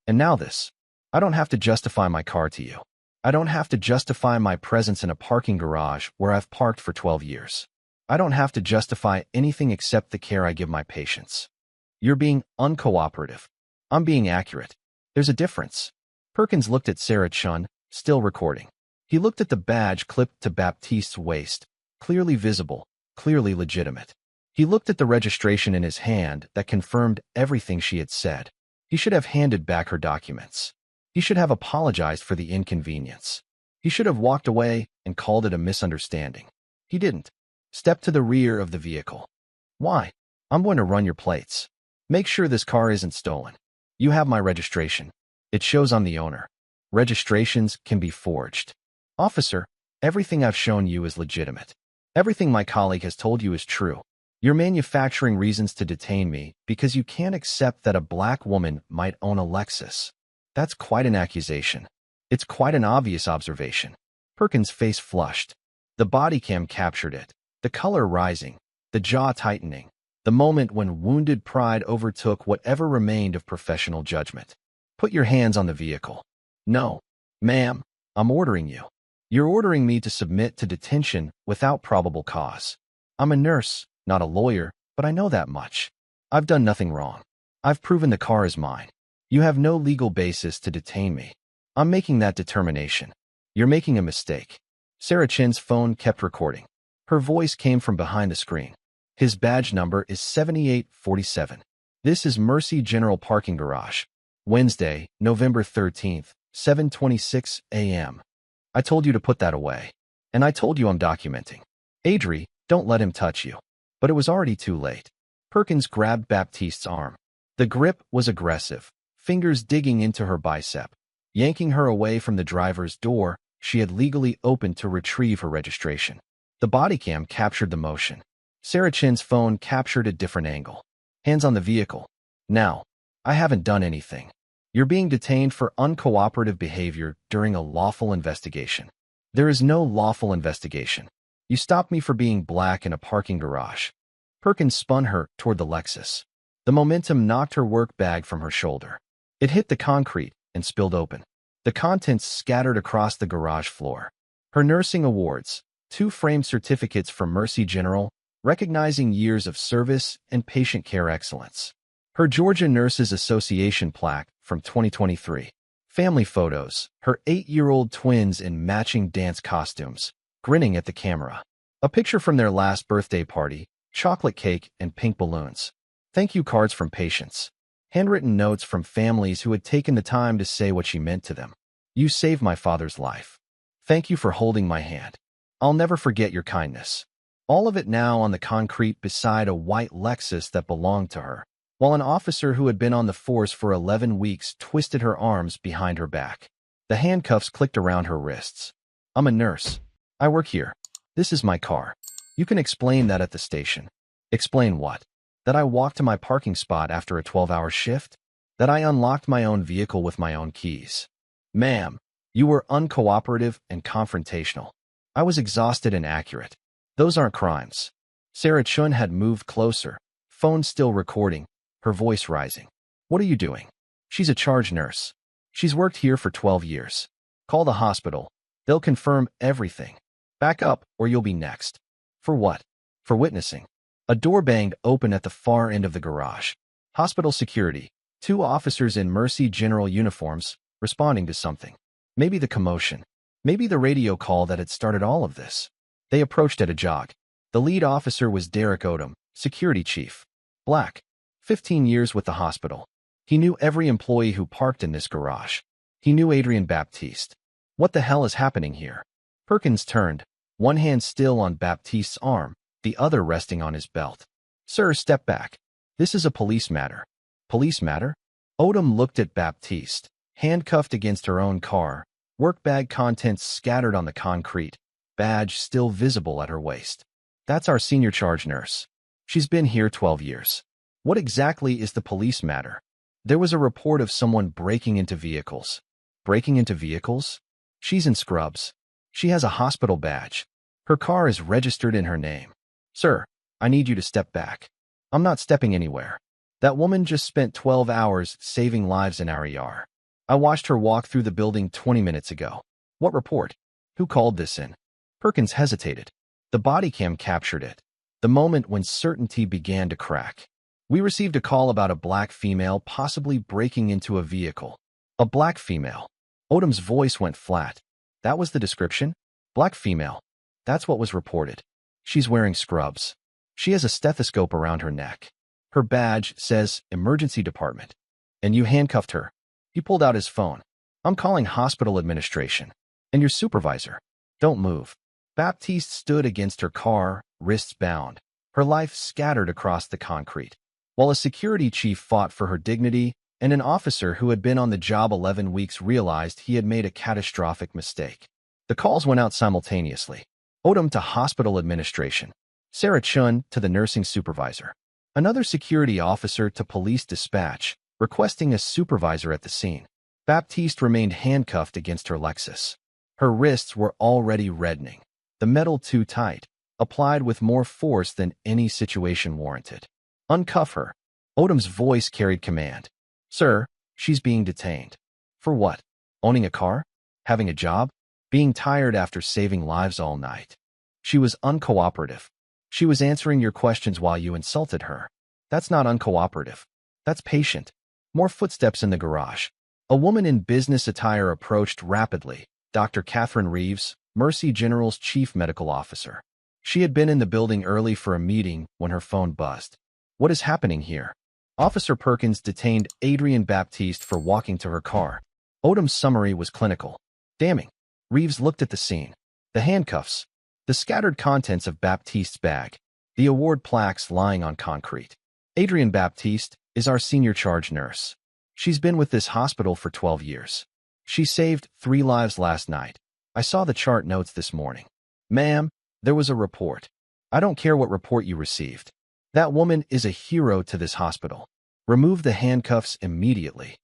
And now this. I don't have to justify my car to you. I don't have to justify my presence in a parking garage where I've parked for 12 years. I don't have to justify anything except the care I give my patients. You're being uncooperative. I'm being accurate. There's a difference. Perkins looked at Sarah Chun, still recording. He looked at the badge clipped to Baptiste's waist, clearly visible, clearly legitimate. He looked at the registration in his hand that confirmed everything she had said. He should have handed back her documents. He should have apologized for the inconvenience. He should have walked away and called it a misunderstanding. He didn't. Step to the rear of the vehicle. Why? I'm going to run your plates. Make sure this car isn't stolen. You have my registration. It shows I'm the owner. Registrations can be forged. Officer, everything I've shown you is legitimate. Everything my colleague has told you is true. You're manufacturing reasons to detain me because you can't accept that a black woman might own a Lexus. That's quite an accusation. It's quite an obvious observation. Perkins' face flushed. The Bodycam captured it, the color rising, the jaw tightening, the moment when wounded pride overtook whatever remained of professional judgment. Put your hands on the vehicle. No, ma'am, I'm ordering you. You're ordering me to submit to detention without probable cause. I'm a nurse, not a lawyer, but I know that much. I've done nothing wrong. I've proven the car is mine. You have no legal basis to detain me. I'm making that determination. You're making a mistake. Sarah Chin's phone kept recording. Her voice came from behind the screen. His badge number is 7847. This is Mercy General Parking Garage. Wednesday, November 13th, 7:26 a.m. I told you to put that away. And I told you I'm documenting. Adri, don't let him touch you. But it was already too late. Perkins grabbed Baptiste's arm. The grip was aggressive, fingers digging into her bicep, yanking her away from the driver's door she had legally opened to retrieve her registration. The Bodycam captured the motion. Sarah Chin's phone captured a different angle. Hands on the vehicle. Now, I haven't done anything. You're being detained for uncooperative behavior during a lawful investigation. There is no lawful investigation. You stopped me for being black in a parking garage. Perkins spun her toward the Lexus. The momentum knocked her work bag from her shoulder. It hit the concrete and spilled open. The contents scattered across the garage floor. Her nursing awards, 2 framed certificates from Mercy General, recognizing years of service and patient care excellence. Her Georgia Nurses Association plaque from 2023. Family photos, her 8-year-old twins in matching dance costumes, grinning at the camera. A picture from their last birthday party, chocolate cake and pink balloons. Thank you cards from patients. Handwritten notes from families who had taken the time to say what she meant to them. You saved my father's life. Thank you for holding my hand. I'll never forget your kindness. All of it now on the concrete beside a white Lexus that belonged to her, while an officer who had been on the force for 11 weeks twisted her arms behind her back. The handcuffs clicked around her wrists. I'm a nurse. I work here. This is my car. You can explain that at the station. Explain what? That I walked to my parking spot after a 12-hour shift? That I unlocked my own vehicle with my own keys? Ma'am, you were uncooperative and confrontational. I was exhausted and accurate. Those aren't crimes. Sarah Chun had moved closer, phone still recording, her voice rising. What are you doing? She's a charge nurse. She's worked here for 12 years. Call the hospital. They'll confirm everything. Back up or you'll be next. For what? For witnessing. A door banged open at the far end of the garage. Hospital security, 2 officers in Mercy General uniforms, responding to something. Maybe the commotion. Maybe the radio call that had started all of this. They approached at a jog. The lead officer was Derek Odom, security chief. Black. 15 years with the hospital. He knew every employee who parked in this garage. He knew Adrian Baptiste. What the hell is happening here? Perkins turned, one hand still on Baptiste's arm, the other resting on his belt. Sir, step back. This is a police matter. Police matter? Odom looked at Baptiste, handcuffed against her own car, work bag contents scattered on the concrete, badge still visible at her waist. That's our senior charge nurse. She's been here 12 years. What exactly is the police matter? There was a report of someone breaking into vehicles. Breaking into vehicles? She's in scrubs. She has a hospital badge. Her car is registered in her name. Sir, I need you to step back. I'm not stepping anywhere. That woman just spent 12 hours saving lives in our ER. I watched her walk through the building 20 minutes ago. What report? Who called this in? Perkins hesitated. The Bodycam captured it. The moment when certainty began to crack. We received a call about a black female possibly breaking into a vehicle. A black female. Odom's voice went flat. That was the description? Black female. That's what was reported. She's wearing scrubs. She has a stethoscope around her neck. Her badge says Emergency Department. And you handcuffed her. He pulled out his phone. I'm calling hospital administration. And your supervisor. Don't move. Baptiste stood against her car, wrists bound, her life scattered across the concrete, while a security chief fought for her dignity, and an officer who had been on the job 11 weeks realized he had made a catastrophic mistake. The calls went out simultaneously. Odom to hospital administration. Sarah Chun to the nursing supervisor. Another security officer to police dispatch, requesting a supervisor at the scene. Baptiste remained handcuffed against her Lexus. Her wrists were already reddening. The metal too tight, applied with more force than any situation warranted. Uncuff her. Odom's voice carried command. Sir, she's being detained. For what? Owning a car? Having a job? Being tired after saving lives all night. She was uncooperative. She was answering your questions while you insulted her. That's not uncooperative. That's patient. More footsteps in the garage. A woman in business attire approached rapidly. Dr. Catherine Reeves, Mercy General's chief medical officer. She had been in the building early for a meeting when her phone buzzed. What is happening here? Officer Perkins detained Adrian Baptiste for walking to her car. Odom's summary was clinical. Damning. Reeves looked at the scene. The handcuffs. The scattered contents of Baptiste's bag. The award plaques lying on concrete. Adrian Baptiste is our senior charge nurse. She's been with this hospital for 12 years. She saved 3 lives last night. I saw the chart notes this morning. Ma'am, there was a report. I don't care what report you received. That woman is a hero to this hospital. Remove the handcuffs immediately.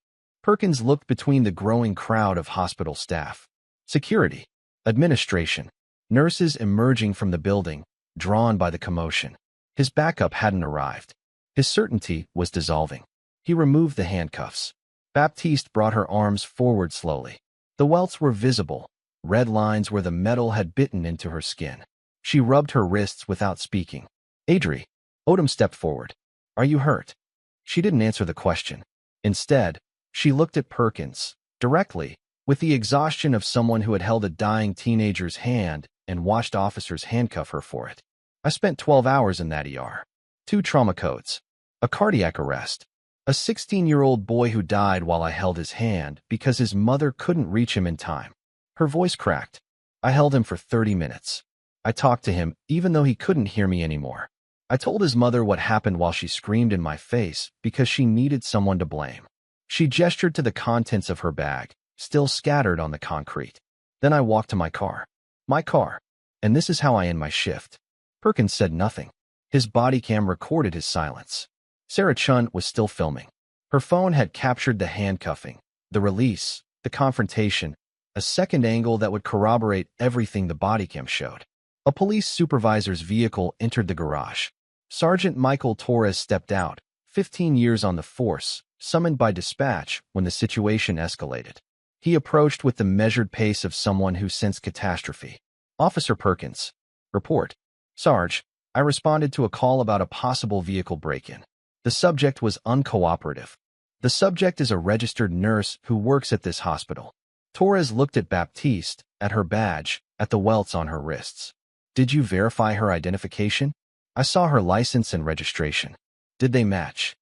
Perkins looked between the growing crowd of hospital staff. Security. Administration. Nurses emerging from the building, drawn by the commotion. His backup hadn't arrived. His certainty was dissolving. He removed the handcuffs. Baptiste brought her arms forward slowly. The welts were visible, red lines where the metal had bitten into her skin. She rubbed her wrists without speaking. Adri. Odom stepped forward. Are you hurt? She didn't answer the question. Instead, she looked at Perkins, directly, with the exhaustion of someone who had held a dying teenager's hand and watched officers handcuff her for it. I spent 12 hours in that ER. 2 trauma codes. A cardiac arrest. A 16-year-old boy who died while I held his hand because his mother couldn't reach him in time. Her voice cracked. I held him for 30 minutes. I talked to him even though he couldn't hear me anymore. I told his mother what happened while she screamed in my face because she needed someone to blame. She gestured to the contents of her bag, still scattered on the concrete. Then I walked to my car. My car. And this is how I end my shift. Perkins said nothing. His body cam recorded his silence. Sarah Chun was still filming. Her phone had captured the handcuffing, the release, the confrontation, a second angle that would corroborate everything the body cam showed. A police supervisor's vehicle entered the garage. Sergeant Michael Torres stepped out, 15 years on the force, summoned by dispatch when the situation escalated. He approached with the measured pace of someone who sensed catastrophe. Officer Perkins. Report. Sarge, I responded to a call about a possible vehicle break-in. The subject was uncooperative. The subject is a registered nurse who works at this hospital. Torres looked at Baptiste, at her badge, at the welts on her wrists. Did you verify her identification? I saw her license and registration. Did they match?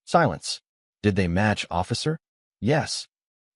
Silence. Did they match, officer? Yes.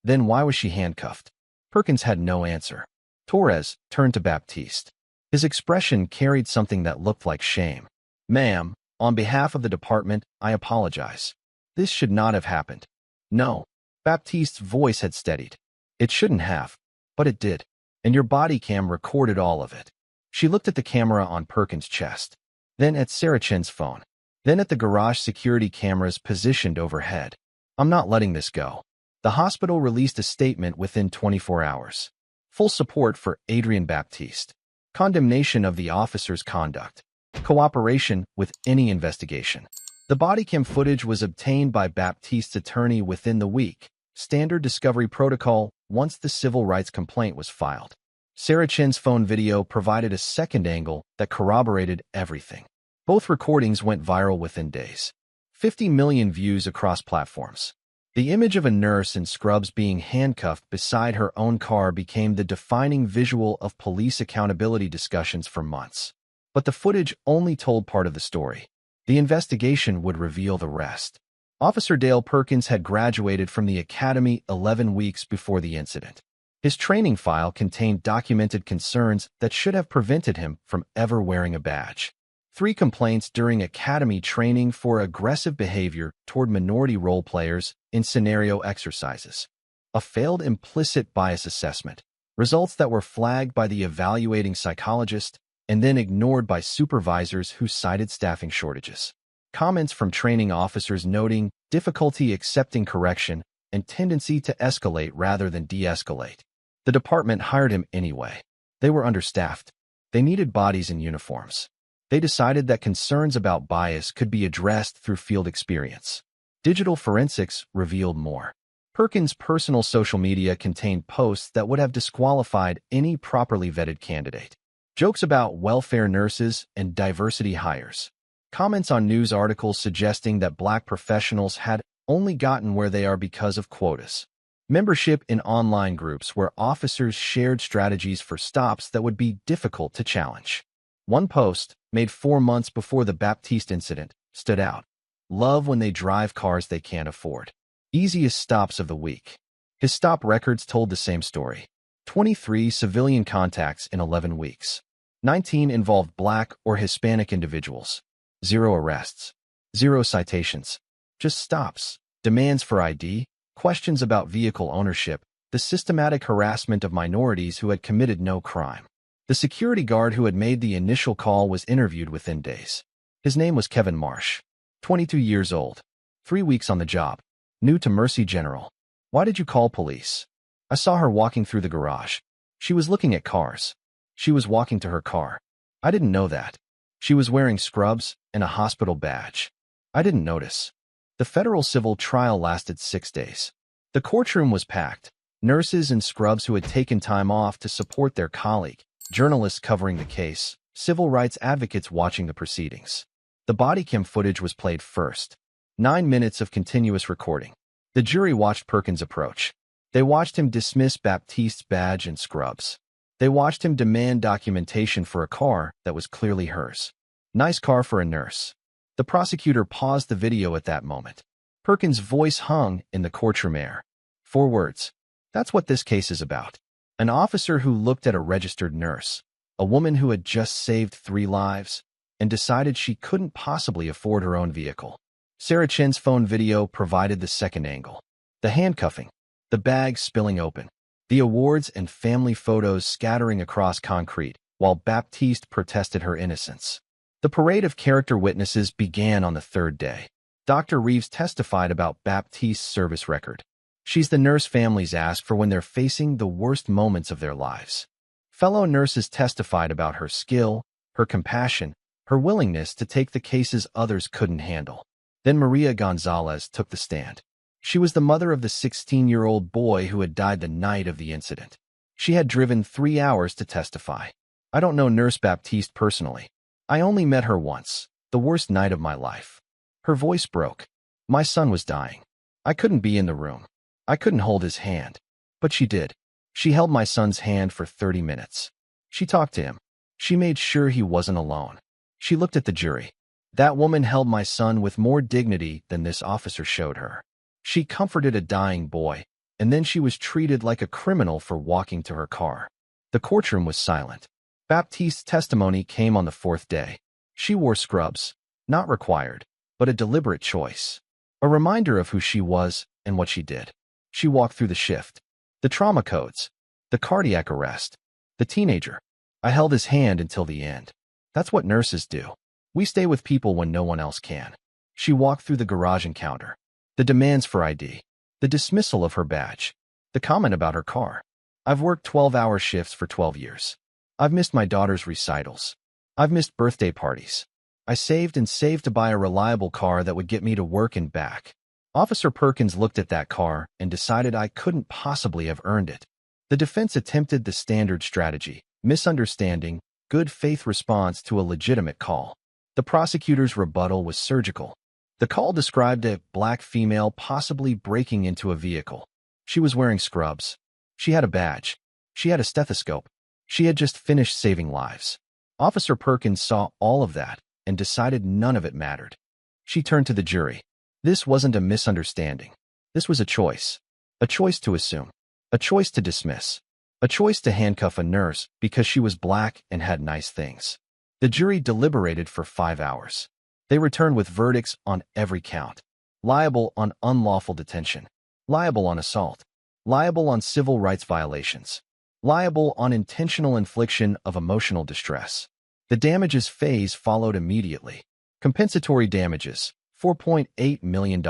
Then why was she handcuffed? Perkins had no answer. Torres turned to Baptiste. His expression carried something that looked like shame. Ma'am, on behalf of the department, I apologize. This should not have happened. No. Baptiste's voice had steadied. It shouldn't have, but it did. And your body cam recorded all of it. She looked at the camera on Perkins' chest, then at Sarah Chen's phone, then at the garage security cameras positioned overhead. I'm not letting this go. The hospital released a statement within 24 hours. Full support for Adrian Baptiste. Condemnation of the officer's conduct. Cooperation with any investigation. The bodycam footage was obtained by Baptiste's attorney within the week. Standard discovery protocol once the civil rights complaint was filed. Sarah Chen's phone video provided a second angle that corroborated everything. Both recordings went viral within days. 50 million views across platforms. The image of a nurse in scrubs being handcuffed beside her own car became the defining visual of police accountability discussions for months. But the footage only told part of the story. The investigation would reveal the rest. Officer Dale Perkins had graduated from the academy 11 weeks before the incident. His training file contained documented concerns that should have prevented him from ever wearing a badge. 3 complaints during academy training for aggressive behavior toward minority role players in scenario exercises. A failed implicit bias assessment. Results that were flagged by the evaluating psychologist and then ignored by supervisors who cited staffing shortages. Comments from training officers noting difficulty accepting correction and tendency to escalate rather than de-escalate. The department hired him anyway. They were understaffed. They needed bodies in uniforms. They decided that concerns about bias could be addressed through field experience. Digital forensics revealed more. Perkins' personal social media contained posts that would have disqualified any properly vetted candidate. Jokes about welfare nurses and diversity hires. Comments on news articles suggesting that black professionals had only gotten where they are because of quotas. Membership in online groups where officers shared strategies for stops that would be difficult to challenge. One post, made 4 months before the Baptiste incident, stood out. Love when they drive cars they can't afford. Easiest stops of the week. His stop records told the same story. 23 civilian contacts in 11 weeks. 19 involved black or Hispanic individuals. 0 arrests. 0 citations. Just stops. Demands for ID. Questions about vehicle ownership. The systematic harassment of minorities who had committed no crime. The security guard who had made the initial call was interviewed within days. His name was Kevin Marsh. 22 years old. 3 weeks on the job. New to Mercy General. Why did you call police? I saw her walking through the garage. She was looking at cars. She was walking to her car. I didn't know that. She was wearing scrubs and a hospital badge. I didn't notice. The federal civil trial lasted 6 days. The courtroom was packed. Nurses in scrubs who had taken time off to support their colleague. Journalists covering the case, civil rights advocates watching the proceedings. The bodycam footage was played first. 9 minutes of continuous recording. The jury watched Perkins approach. They watched him dismiss Baptiste's badge and scrubs. They watched him demand documentation for a car that was clearly hers. Nice car for a nurse. The prosecutor paused the video at that moment. Perkins' voice hung in the courtroom air. 4 words. That's what this case is about. An officer who looked at a registered nurse, a woman who had just saved 3 lives, and decided she couldn't possibly afford her own vehicle. Sarah Chen's phone video provided the second angle. The handcuffing, the bag spilling open, the awards and family photos scattering across concrete, while Baptiste protested her innocence. The parade of character witnesses began on the 3rd day. Dr. Reeves testified about Baptiste's service record. She's the nurse families ask for when they're facing the worst moments of their lives. Fellow nurses testified about her skill, her compassion, her willingness to take the cases others couldn't handle. Then Maria Gonzalez took the stand. She was the mother of the 16-year-old boy who had died the night of the incident. She had driven 3 hours to testify. I don't know Nurse Baptiste personally. I only met her once, the worst night of my life. Her voice broke. My son was dying. I couldn't be in the room. I couldn't hold his hand. But she did. She held my son's hand for 30 minutes. She talked to him. She made sure he wasn't alone. She looked at the jury. That woman held my son with more dignity than this officer showed her. She comforted a dying boy, and then she was treated like a criminal for walking to her car. The courtroom was silent. Baptiste's testimony came on the fourth day. She wore scrubs, not required, but a deliberate choice. A reminder of who she was and what she did. She walked through the shift, the trauma codes, the cardiac arrest, the teenager. I held his hand until the end. That's what nurses do. We stay with people when no one else can. She walked through the garage encounter, the demands for ID, the dismissal of her badge, the comment about her car. I've worked 12-hour shifts for 12 years. I've missed my daughter's recitals. I've missed birthday parties. I saved and saved to buy a reliable car that would get me to work and back. Officer Perkins looked at that car and decided I couldn't possibly have earned it. The defense attempted the standard strategy: misunderstanding, good faith response to a legitimate call. The prosecutor's rebuttal was surgical. The call described a black female possibly breaking into a vehicle. She was wearing scrubs. She had a badge. She had a stethoscope. She had just finished saving lives. Officer Perkins saw all of that and decided none of it mattered. She turned to the jury. This wasn't a misunderstanding. This was a choice. A choice to assume. A choice to dismiss. A choice to handcuff a nurse because she was black and had nice things. The jury deliberated for 5 hours. They returned with verdicts on every count. Liable on unlawful detention. Liable on assault. Liable on civil rights violations. Liable on intentional infliction of emotional distress. The damages phase followed immediately. Compensatory damages, $4.8 million.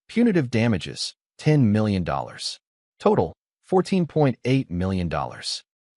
Punitive damages, $10 million. Total, $14.8 million.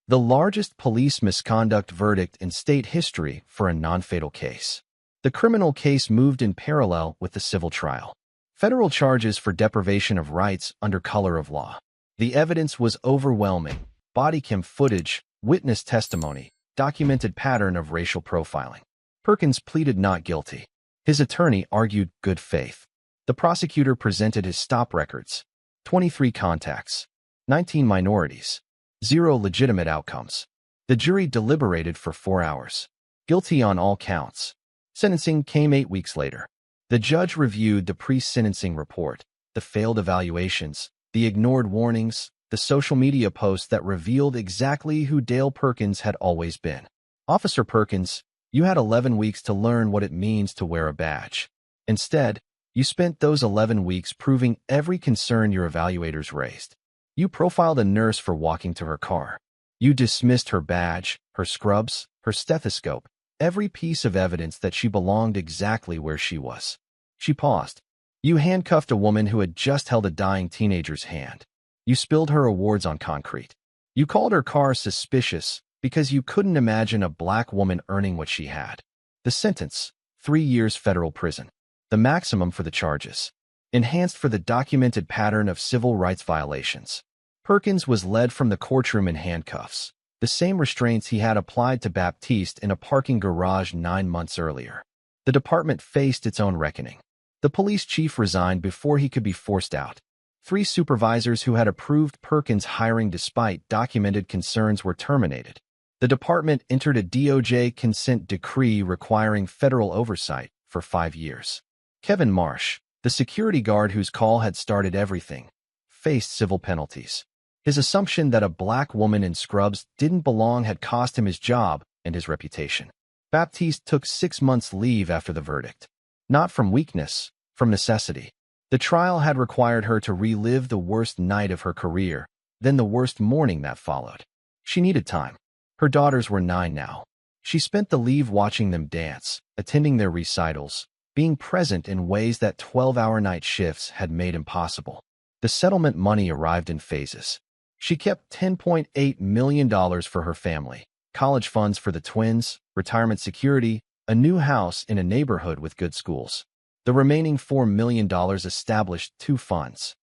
The largest police misconduct verdict in state history for a non-fatal case. The criminal case moved in parallel with the civil trial. Federal charges for deprivation of rights under color of law. The evidence was overwhelming. Bodycam footage, witness testimony, documented pattern of racial profiling. Perkins pleaded not guilty. His attorney argued good faith. The prosecutor presented his stop records. 23 contacts. 19 minorities. 0 legitimate outcomes. The jury deliberated for 4 hours. Guilty on all counts. Sentencing came 8 weeks later. The judge reviewed the pre-sentencing report, the failed evaluations, the ignored warnings, the social media posts that revealed exactly who Dale Perkins had always been. Officer Perkins, you had 11 weeks to learn what it means to wear a badge. Instead, you spent those 11 weeks proving every concern your evaluators raised. You profiled a nurse for walking to her car. You dismissed her badge, her scrubs, her stethoscope, every piece of evidence that she belonged exactly where she was. She paused. You handcuffed a woman who had just held a dying teenager's hand. You spilled her awards on concrete. You called her car suspicious because you couldn't imagine a black woman earning what she had. The sentence, 3 years federal prison. The maximum for the charges. Enhanced for the documented pattern of civil rights violations. Perkins was led from the courtroom in handcuffs, the same restraints he had applied to Baptiste in a parking garage 9 months earlier. The department faced its own reckoning. The police chief resigned before he could be forced out. 3 supervisors who had approved Perkins' hiring despite documented concerns were terminated. The department entered a DOJ consent decree requiring federal oversight for 5 years. Kevin Marsh, the security guard whose call had started everything, faced civil penalties. His assumption that a black woman in scrubs didn't belong had cost him his job and his reputation. Baptiste took 6 months leave after the verdict. Not from weakness, from necessity. The trial had required her to relive the worst night of her career, then the worst morning that followed. She needed time. Her daughters were 9 now. She spent the leave watching them dance, attending their recitals, being present in ways that 12-hour night shifts had made impossible. The settlement money arrived in phases. She kept $10.8 million for her family, college funds for the twins, retirement security, a new house in a neighborhood with good schools. The remaining $4 million established 2 funds.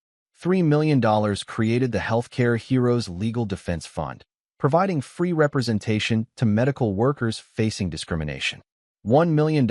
$3 million created the Healthcare Heroes Legal Defense Fund, providing free representation to medical workers facing discrimination. $1 million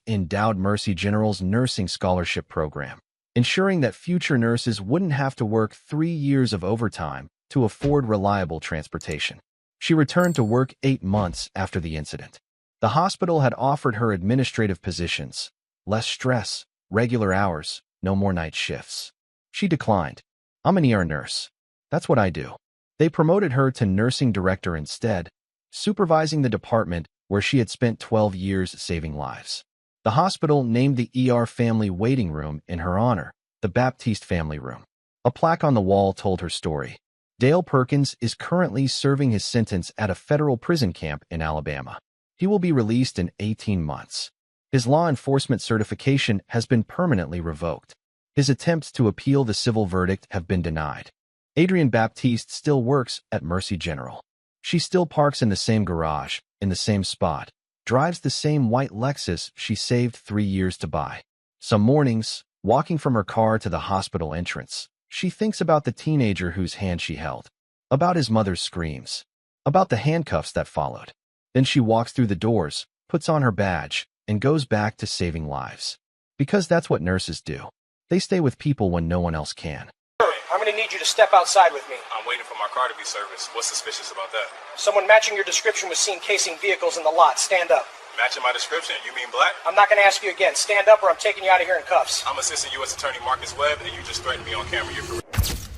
endowed Mercy General's nursing scholarship program, ensuring that future nurses wouldn't have to work 3 years of overtime to afford reliable transportation. She returned to work 8 months after the incident. The hospital had offered her administrative positions, less stress, regular hours, no more night shifts. She declined. I'm an ER nurse. That's what I do. They promoted her to nursing director instead, supervising the department where she had spent 12 years saving lives. The hospital named the ER family waiting room in her honor, the Baptiste family room. A plaque on the wall told her story. Dale Perkins is currently serving his sentence at a federal prison camp in Alabama. He will be released in 18 months. His law enforcement certification has been permanently revoked. His attempts to appeal the civil verdict have been denied. Adrienne Baptiste still works at Mercy General. She still parks in the same garage, in the same spot, drives the same white Lexus she saved 3 years to buy. Some mornings, walking from her car to the hospital entrance, she thinks about the teenager whose hand she held, about his mother's screams, about the handcuffs that followed. Then she walks through the doors, puts on her badge, and goes back to saving lives. Because that's what nurses do. They stay with people when no one else can. I'm going to need you to step outside with me. I'm waiting for my car to be serviced. What's suspicious about that? Someone matching your description was seen casing vehicles in the lot. Stand up. Matching my description? You mean black? I'm not going to ask you again. Stand up or I'm taking you out of here in cuffs. I'm Assistant U.S. Attorney Marcus Webb, and you just threatened me on camera. You're correct.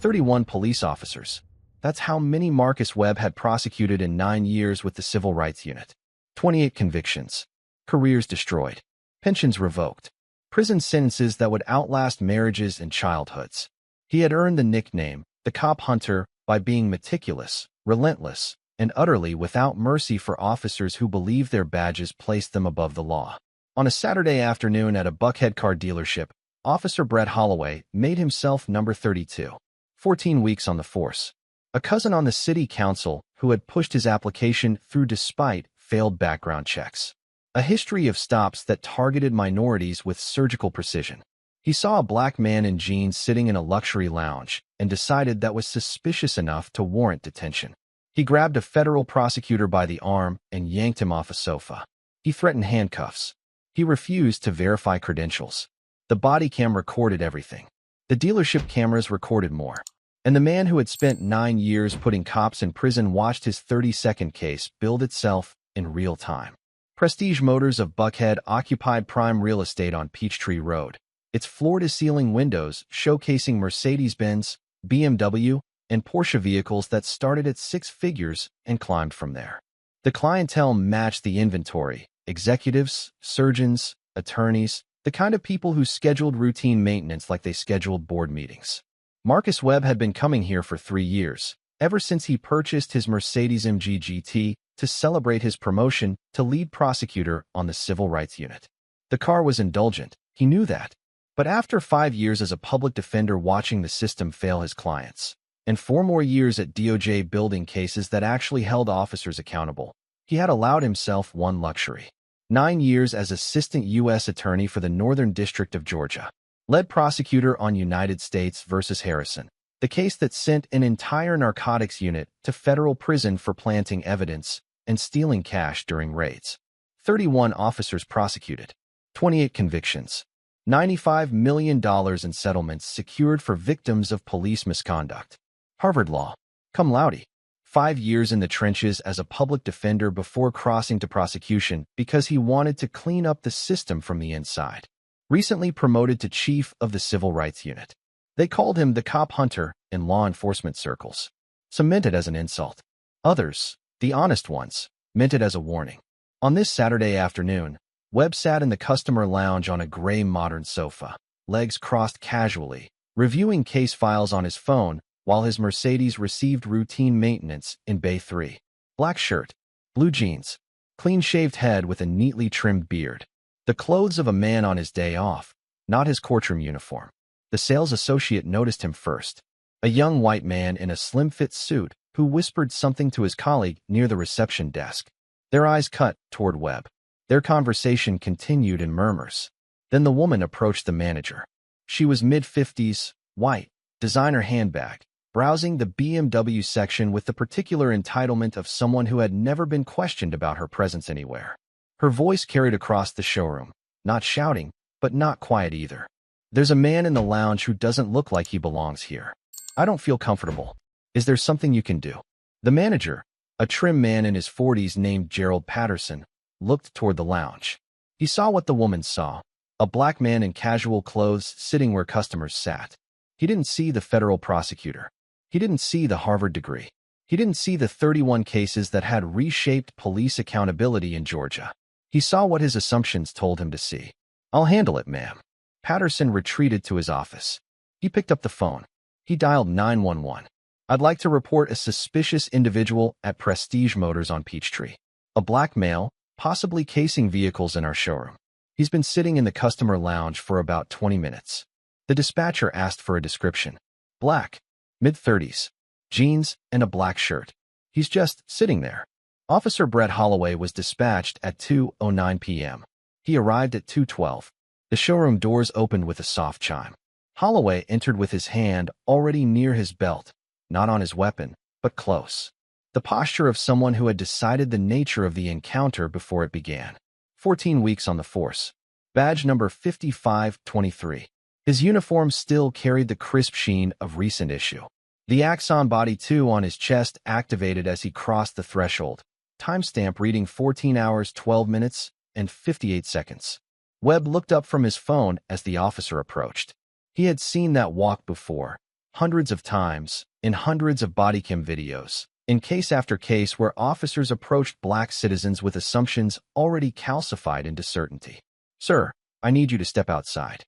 31 police officers. That's how many Marcus Webb had prosecuted in 9 years with the Civil Rights Unit. 28 convictions. Careers destroyed. Pensions revoked. Prison sentences that would outlast marriages and childhoods. He had earned the nickname, the Cop Hunter, by being meticulous, relentless, and utterly without mercy for officers who believed their badges placed them above the law. On a Saturday afternoon at a Buckhead car dealership, Officer Brett Holloway made himself number 32. 14 weeks on the force. A cousin on the city council who had pushed his application through despite failed background checks. A history of stops that targeted minorities with surgical precision. He saw a black man in jeans sitting in a luxury lounge and decided that was suspicious enough to warrant detention. He grabbed a federal prosecutor by the arm and yanked him off a sofa. He threatened handcuffs. He refused to verify credentials. The Bodycam recorded everything. The dealership cameras recorded more. And the man who had spent 9 years putting cops in prison watched his 30-second case build itself in real time. Prestige Motors of Buckhead occupied prime real estate on Peachtree Road, its floor-to-ceiling windows showcasing Mercedes-Benz, BMW, and Porsche vehicles that started at 6 figures and climbed from there. The clientele matched the inventory: executives, surgeons, attorneys, the kind of people who scheduled routine maintenance like they scheduled board meetings. Marcus Webb had been coming here for 3 years, ever since he purchased his Mercedes-AMG GT to celebrate his promotion to lead prosecutor on the Civil Rights Unit. The car was indulgent, he knew that. But after 5 years as a public defender watching the system fail his clients, and 4 more years at DOJ building cases that actually held officers accountable, he had allowed himself one luxury. 9 years as Assistant U.S. Attorney for the Northern District of Georgia. Lead prosecutor on United States versus Harrison, the case that sent an entire narcotics unit to federal prison for planting evidence and stealing cash during raids. 31 officers prosecuted. 28 convictions. $95 million in settlements secured for victims of police misconduct. Harvard Law. Cum laude. 5 years in the trenches as a public defender before crossing to prosecution because he wanted to clean up the system from the inside. Recently promoted to chief of the Civil Rights Unit. They called him the Cop Hunter in law enforcement circles. Some meant it as an insult. Others, the honest ones, meant it as a warning. On this Saturday afternoon, Webb sat in the customer lounge on a gray modern sofa, legs crossed casually, reviewing case files on his phone while his Mercedes received routine maintenance in Bay 3. Black shirt, blue jeans, clean-shaved head with a neatly trimmed beard. The clothes of a man on his day off, not his courtroom uniform. The sales associate noticed him first. A young white man in a slim-fit suit who whispered something to his colleague near the reception desk. Their eyes cut toward Webb. Their conversation continued in murmurs. Then the woman approached the manager. She was mid-50s, white, designer handbag, browsing the BMW section with the particular entitlement of someone who had never been questioned about her presence anywhere. Her voice carried across the showroom, not shouting, but not quiet either. There's a man in the lounge who doesn't look like he belongs here. I don't feel comfortable. Is there something you can do? The manager, a trim man in his 40s named Gerald Patterson, looked toward the lounge. He saw what the woman saw, a black man in casual clothes sitting where customers sat. He didn't see the federal prosecutor. He didn't see the Harvard degree. He didn't see the 31 cases that had reshaped police accountability in Georgia. He saw what his assumptions told him to see. "I'll handle it, ma'am." Patterson retreated to his office. He picked up the phone. He dialed 911. "I'd like to report a suspicious individual at Prestige Motors on Peachtree. A black male, possibly casing vehicles in our showroom. He's been sitting in the customer lounge for about 20 minutes. The dispatcher asked for a description. Black, mid-30s, jeans, and a black shirt. He's just sitting there. Officer Brett Holloway was dispatched at 2:09 p.m. He arrived at 2:12. The showroom doors opened with a soft chime. Holloway entered with his hand already near his belt, not on his weapon, but close. The posture of someone who had decided the nature of the encounter before it began. 14 weeks on the force. Badge number 5523. His uniform still carried the crisp sheen of recent issue. The Axon Body 2 on his chest activated as he crossed the threshold. Timestamp reading 14 hours, 12 minutes, and 58 seconds. Webb looked up from his phone as the officer approached. He had seen that walk before, hundreds of times, in hundreds of Bodycam videos, in case after case where officers approached black citizens with assumptions already calcified into certainty. "Sir, I need you to step outside."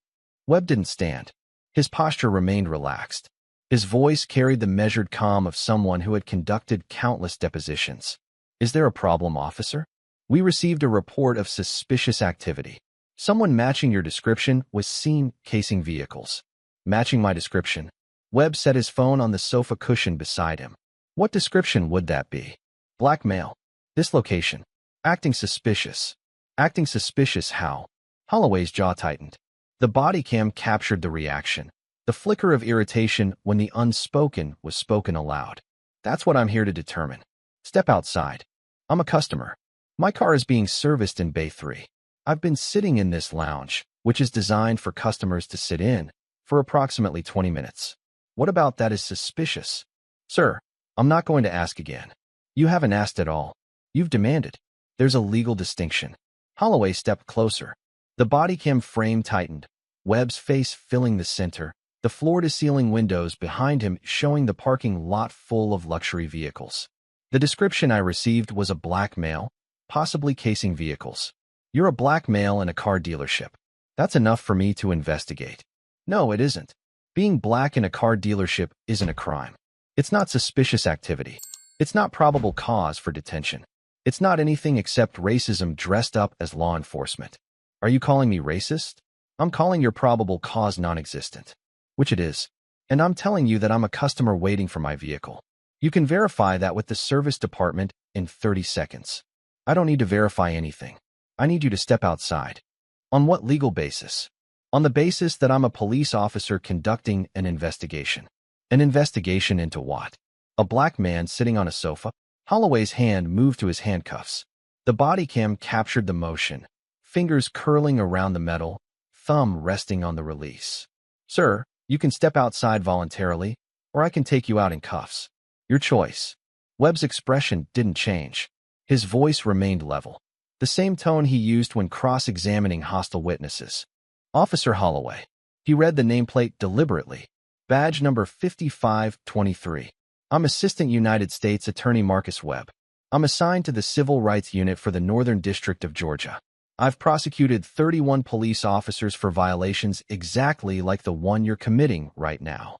Webb didn't stand. His posture remained relaxed. His voice carried the measured calm of someone who had conducted countless depositions. "Is there a problem, officer? We received a report of suspicious activity. Someone matching your description was seen casing vehicles." Matching my description. Webb set his phone on the sofa cushion beside him. "What description would that be?" "Black male. This location. Acting suspicious." "Acting suspicious how?" Holloway's jaw tightened. The body cam captured the reaction. The flicker of irritation when the unspoken was spoken aloud. "That's what I'm here to determine. Step outside. I'm a customer. My car is being serviced in Bay 3. I've been sitting in this lounge, which is designed for customers to sit in, for approximately 20 minutes. What about that is suspicious?" "Sir, I'm not going to ask again. You haven't asked at all. You've demanded. There's a legal distinction." Holloway stepped closer. The bodycam frame tightened, Webb's face filling the center, the floor-to-ceiling windows behind him showing the parking lot full of luxury vehicles. "The description I received was a black male, possibly casing vehicles. You're a black male in a car dealership. That's enough for me to investigate." "No, it isn't. Being black in a car dealership isn't a crime. It's not suspicious activity. It's not probable cause for detention. It's not anything except racism dressed up as law enforcement." "Are you calling me racist?" "I'm calling your probable cause non-existent." "Which it is. And I'm telling you that I'm a customer waiting for my vehicle. You can verify that with the service department in 30 seconds. I don't need to verify anything. I need you to step outside." "On what legal basis?" "On the basis that I'm a police officer conducting an investigation." "An investigation into what?" "A black man sitting on a sofa." Holloway's hand moved to his handcuffs. The body cam captured the motion, fingers curling around the metal, thumb resting on the release. "Sir, you can step outside voluntarily, or I can take you out in cuffs. Your choice." Webb's expression didn't change. His voice remained level, the same tone he used when cross-examining hostile witnesses. "Officer Holloway." He read the nameplate deliberately. "Badge number 5523. I'm Assistant United States Attorney Marcus Webb. I'm assigned to the Civil Rights Unit for the Northern District of Georgia. I've prosecuted 31 police officers for violations exactly like the one you're committing right now."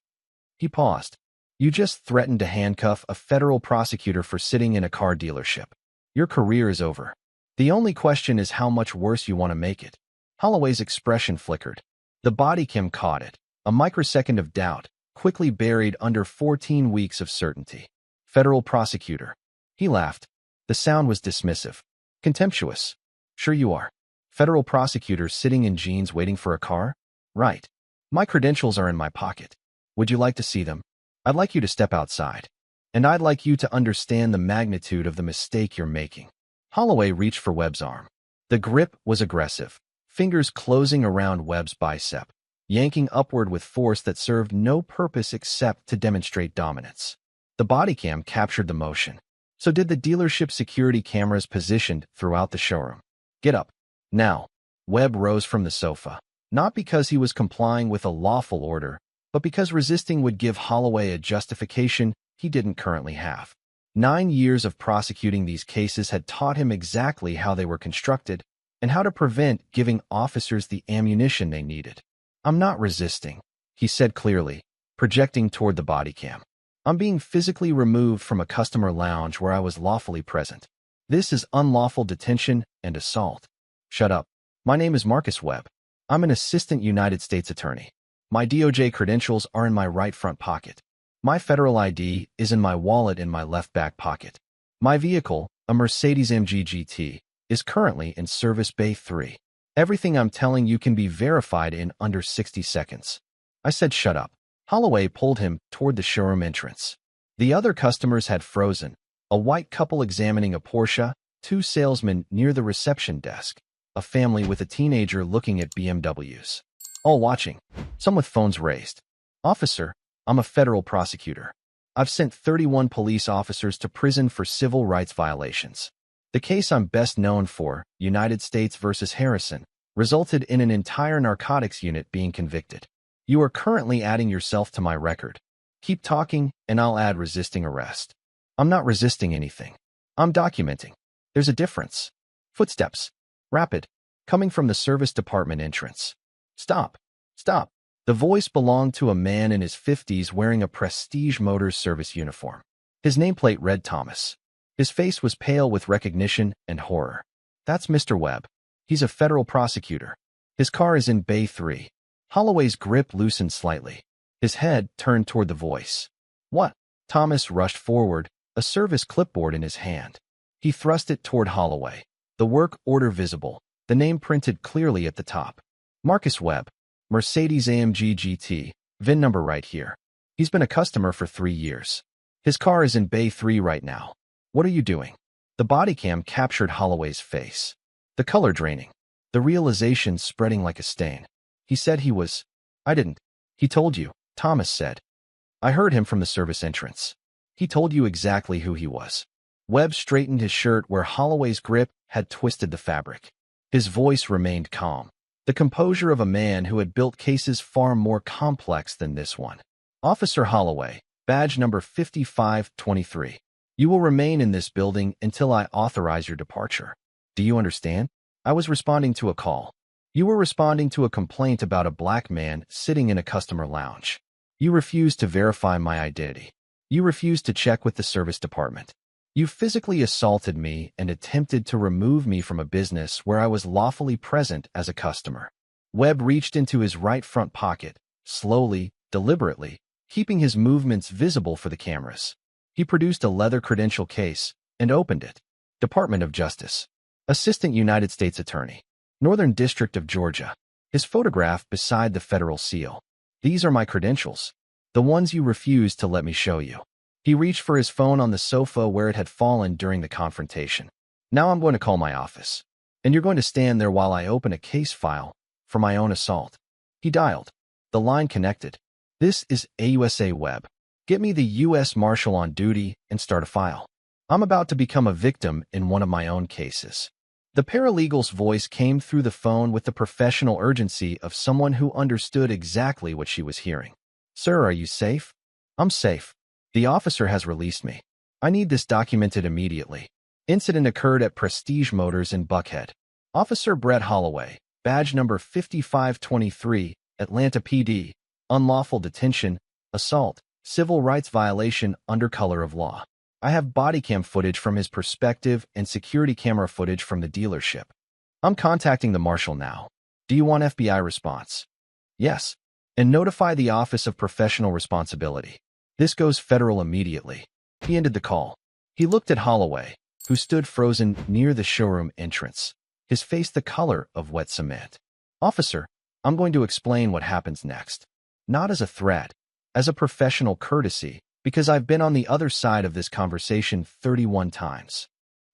He paused. "You just threatened to handcuff a federal prosecutor for sitting in a car dealership. Your career is over. The only question is how much worse you want to make it." Holloway's expression flickered. The body cam caught it, a microsecond of doubt, quickly buried under 14 weeks of certainty. "Federal prosecutor." He laughed. The sound was dismissive, contemptuous. "Sure you are. Federal prosecutor sitting in jeans waiting for a car? Right. My credentials are in my pocket. Would you like to see them? I'd like you to step outside. And I'd like you to understand the magnitude of the mistake you're making." Holloway reached for Webb's arm. The grip was aggressive, fingers closing around Webb's bicep, yanking upward with force that served no purpose except to demonstrate dominance. The body cam captured the motion. So did the dealership security cameras positioned throughout the showroom. "Get up. Now." Webb rose from the sofa, not because he was complying with a lawful order, but because resisting would give Holloway a justification he didn't currently have. 9 years of prosecuting these cases had taught him exactly how they were constructed and how to prevent giving officers the ammunition they needed. "I'm not resisting," he said clearly, projecting toward the body cam. "I'm being physically removed from a customer lounge where I was lawfully present. This is unlawful detention and assault." "Shut up. My name is Marcus Webb. I'm an assistant United States attorney. My DOJ credentials are in my right front pocket. My federal ID is in my wallet in my left back pocket. My vehicle, a Mercedes-AMG GT, is currently in Service Bay 3. Everything I'm telling you can be verified in under 60 seconds. I said shut up. Holloway pulled him toward the showroom entrance. The other customers had frozen, a white couple examining a Porsche, 2 salesmen near the reception desk, a family with a teenager looking at BMWs. All watching, some with phones raised. "Officer, I'm a federal prosecutor. I've sent 31 police officers to prison for civil rights violations. The case I'm best known for, United States versus Harrison, resulted in an entire narcotics unit being convicted. You are currently adding yourself to my record. Keep talking, and I'll add resisting arrest." "I'm not resisting anything. I'm documenting. There's a difference." Footsteps. Rapid. Coming from the service department entrance. "Stop. Stop." The voice belonged to a man in his 50s wearing a Prestige Motors service uniform. His nameplate read Thomas. His face was pale with recognition and horror. "That's Mr. Webb. He's a federal prosecutor. His car is in Bay 3. Holloway's grip loosened slightly. His head turned toward the voice. "What?" Thomas rushed forward, a service clipboard in his hand. He thrust it toward Holloway. The work order visible, the name printed clearly at the top. "Marcus Webb, Mercedes-AMG GT, VIN number right here. He's been a customer for 3 years. His car is in Bay 3 right now. What are you doing?" The body cam captured Holloway's face. The color draining. The realization spreading like a stain. He said he was. "I didn't." "He told you," Thomas said. "I heard him from the service entrance. He told you exactly who he was." Webb straightened his shirt where Holloway's grip had twisted the fabric. His voice remained calm. The composure of a man who had built cases far more complex than this one. "Officer Holloway, badge number 5523. You will remain in this building until I authorize your departure. Do you understand? I was responding to a call. You were responding to a complaint about a black man sitting in a customer lounge. You refused to verify my identity. You refused to check with the service department. You physically assaulted me and attempted to remove me from a business where I was lawfully present as a customer." Webb reached into his right front pocket, slowly, deliberately, keeping his movements visible for the cameras. He produced a leather credential case and opened it. "Department of Justice. Assistant United States Attorney. Northern District of Georgia." His photograph beside the federal seal. "These are my credentials. The ones you refused to let me show you." He reached for his phone on the sofa where it had fallen during the confrontation. "Now I'm going to call my office. And you're going to stand there while I open a case file for my own assault." He dialed. The line connected. "This is AUSA Webb. Get me the U.S. Marshal on duty and start a file. I'm about to become a victim in one of my own cases." The paralegal's voice came through the phone with the professional urgency of someone who understood exactly what she was hearing. "Sir, are you safe?" "I'm safe. The officer has released me. I need this documented immediately. Incident occurred at Prestige Motors in Buckhead. Officer Brett Holloway, badge number 5523, Atlanta PD, unlawful detention, assault, civil rights violation under color of law. I have bodycam footage from his perspective and security camera footage from the dealership. I'm contacting the marshal now. Do you want FBI response?" "Yes. And notify the Office of Professional Responsibility. This goes federal immediately." He ended the call. He looked at Holloway, who stood frozen near the showroom entrance, his face the color of wet cement. "Officer, I'm going to explain what happens next. Not as a threat, as a professional courtesy, because I've been on the other side of this conversation 31 times."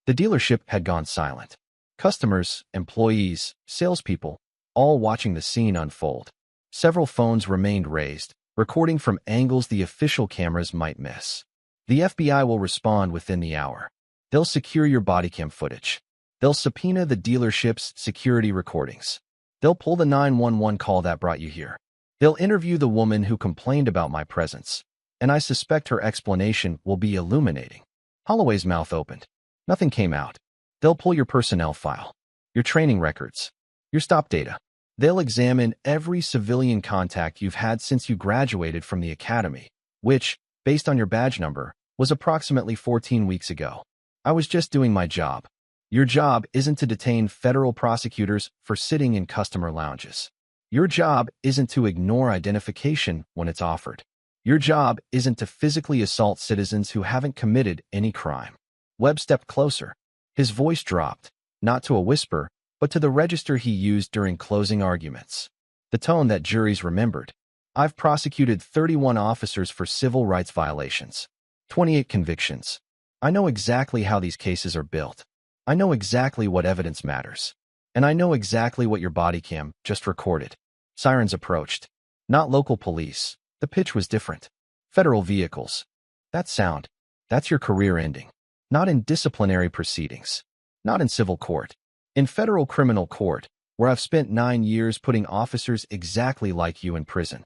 The dealership had gone silent. Customers, employees, salespeople, all watching the scene unfold. Several phones remained raised, recording from angles the official cameras might miss. "The FBI will respond within the hour. They'll secure your bodycam footage. They'll subpoena the dealership's security recordings. They'll pull the 911 call that brought you here. They'll interview the woman who complained about my presence, and I suspect her explanation will be illuminating. Holloway's mouth opened. Nothing came out. They'll pull your personnel file, your training records, your stop data. They'll examine every civilian contact you've had since you graduated from the academy, which, based on your badge number, was approximately 14 weeks ago. I was just doing my job. Your job isn't to detain federal prosecutors for sitting in customer lounges. Your job isn't to ignore identification when it's offered. Your job isn't to physically assault citizens who haven't committed any crime. Webb stepped closer. His voice dropped, not to a whisper, but to the register he used during closing arguments. The tone that juries remembered. I've prosecuted 31 officers for civil rights violations. 28 convictions. I know exactly how these cases are built. I know exactly what evidence matters. And I know exactly what your body cam just recorded. Sirens approached. Not local police. The pitch was different. Federal vehicles. That sound. That's your career ending. Not in disciplinary proceedings. Not in civil court. In federal criminal court, where I've spent 9 years putting officers exactly like you in prison.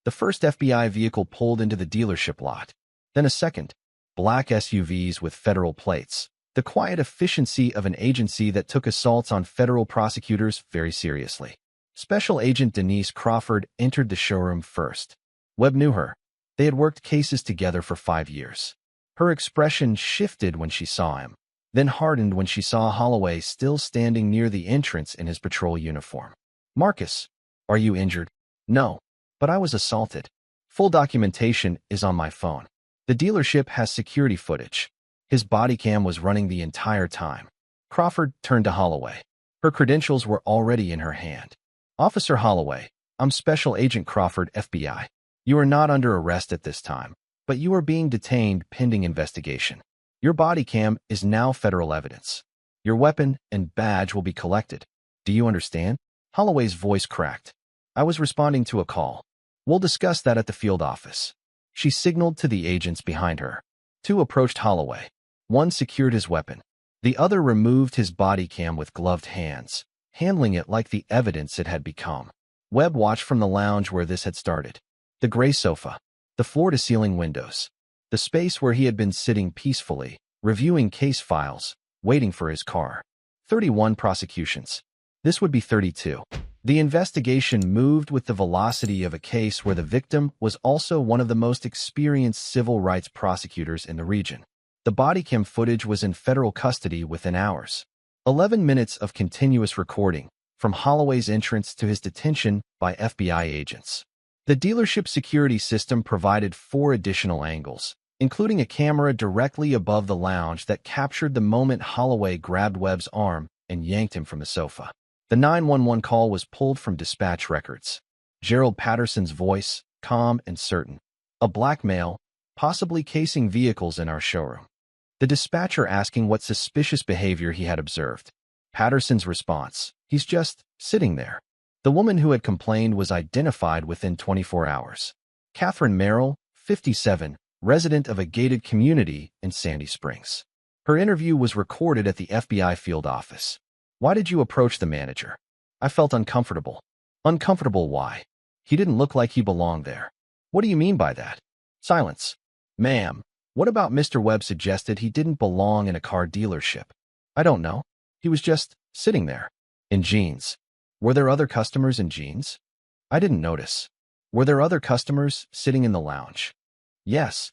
The first FBI vehicle pulled into the dealership lot. Then a second. Black SUVs with federal plates. The quiet efficiency of an agency that took assaults on federal prosecutors very seriously. Special Agent Denise Crawford entered the showroom first. Webb knew her. They had worked cases together for 5 years. Her expression shifted when she saw him, then hardened when she saw Holloway still standing near the entrance in his patrol uniform. Marcus, are you injured? No, but I was assaulted. Full documentation is on my phone. The dealership has security footage. His body cam was running the entire time. Crawford turned to Holloway. Her credentials were already in her hand. Officer Holloway, I'm Special Agent Crawford, FBI. You are not under arrest at this time, but you are being detained pending investigation. Your body cam is now federal evidence. Your weapon and badge will be collected. Do you understand? Holloway's voice cracked. I was responding to a call. We'll discuss that at the field office. She signaled to the agents behind her. 2 approached Holloway. One secured his weapon. The other removed his body cam with gloved hands, handling it like the evidence it had become. Webb watched from the lounge where this had started. The gray sofa, the floor-to-ceiling windows, the space where he had been sitting peacefully, reviewing case files, waiting for his car. 31 prosecutions. This would be 32. The investigation moved with the velocity of a case where the victim was also one of the most experienced civil rights prosecutors in the region. The body cam footage was in federal custody within hours. 11 minutes of continuous recording, from Holloway's entrance to his detention by FBI agents. The dealership security system provided 4 additional angles, including a camera directly above the lounge that captured the moment Holloway grabbed Webb's arm and yanked him from the sofa. The 911 call was pulled from dispatch records. Gerald Patterson's voice, calm and certain. A black male, possibly casing vehicles in our showroom. The dispatcher asking what suspicious behavior he had observed. Patterson's response, he's just sitting there. The woman who had complained was identified within 24 hours. Catherine Merrill, 57, resident of a gated community in Sandy Springs. Her interview was recorded at the FBI field office. Why did you approach the manager? I felt uncomfortable. Uncomfortable why? He didn't look like he belonged there. What do you mean by that? Silence. Ma'am, what about Mr. Webb suggested he didn't belong in a car dealership? I don't know. He was just sitting there. In jeans. Were there other customers in jeans? I didn't notice. Were there other customers sitting in the lounge? Yes.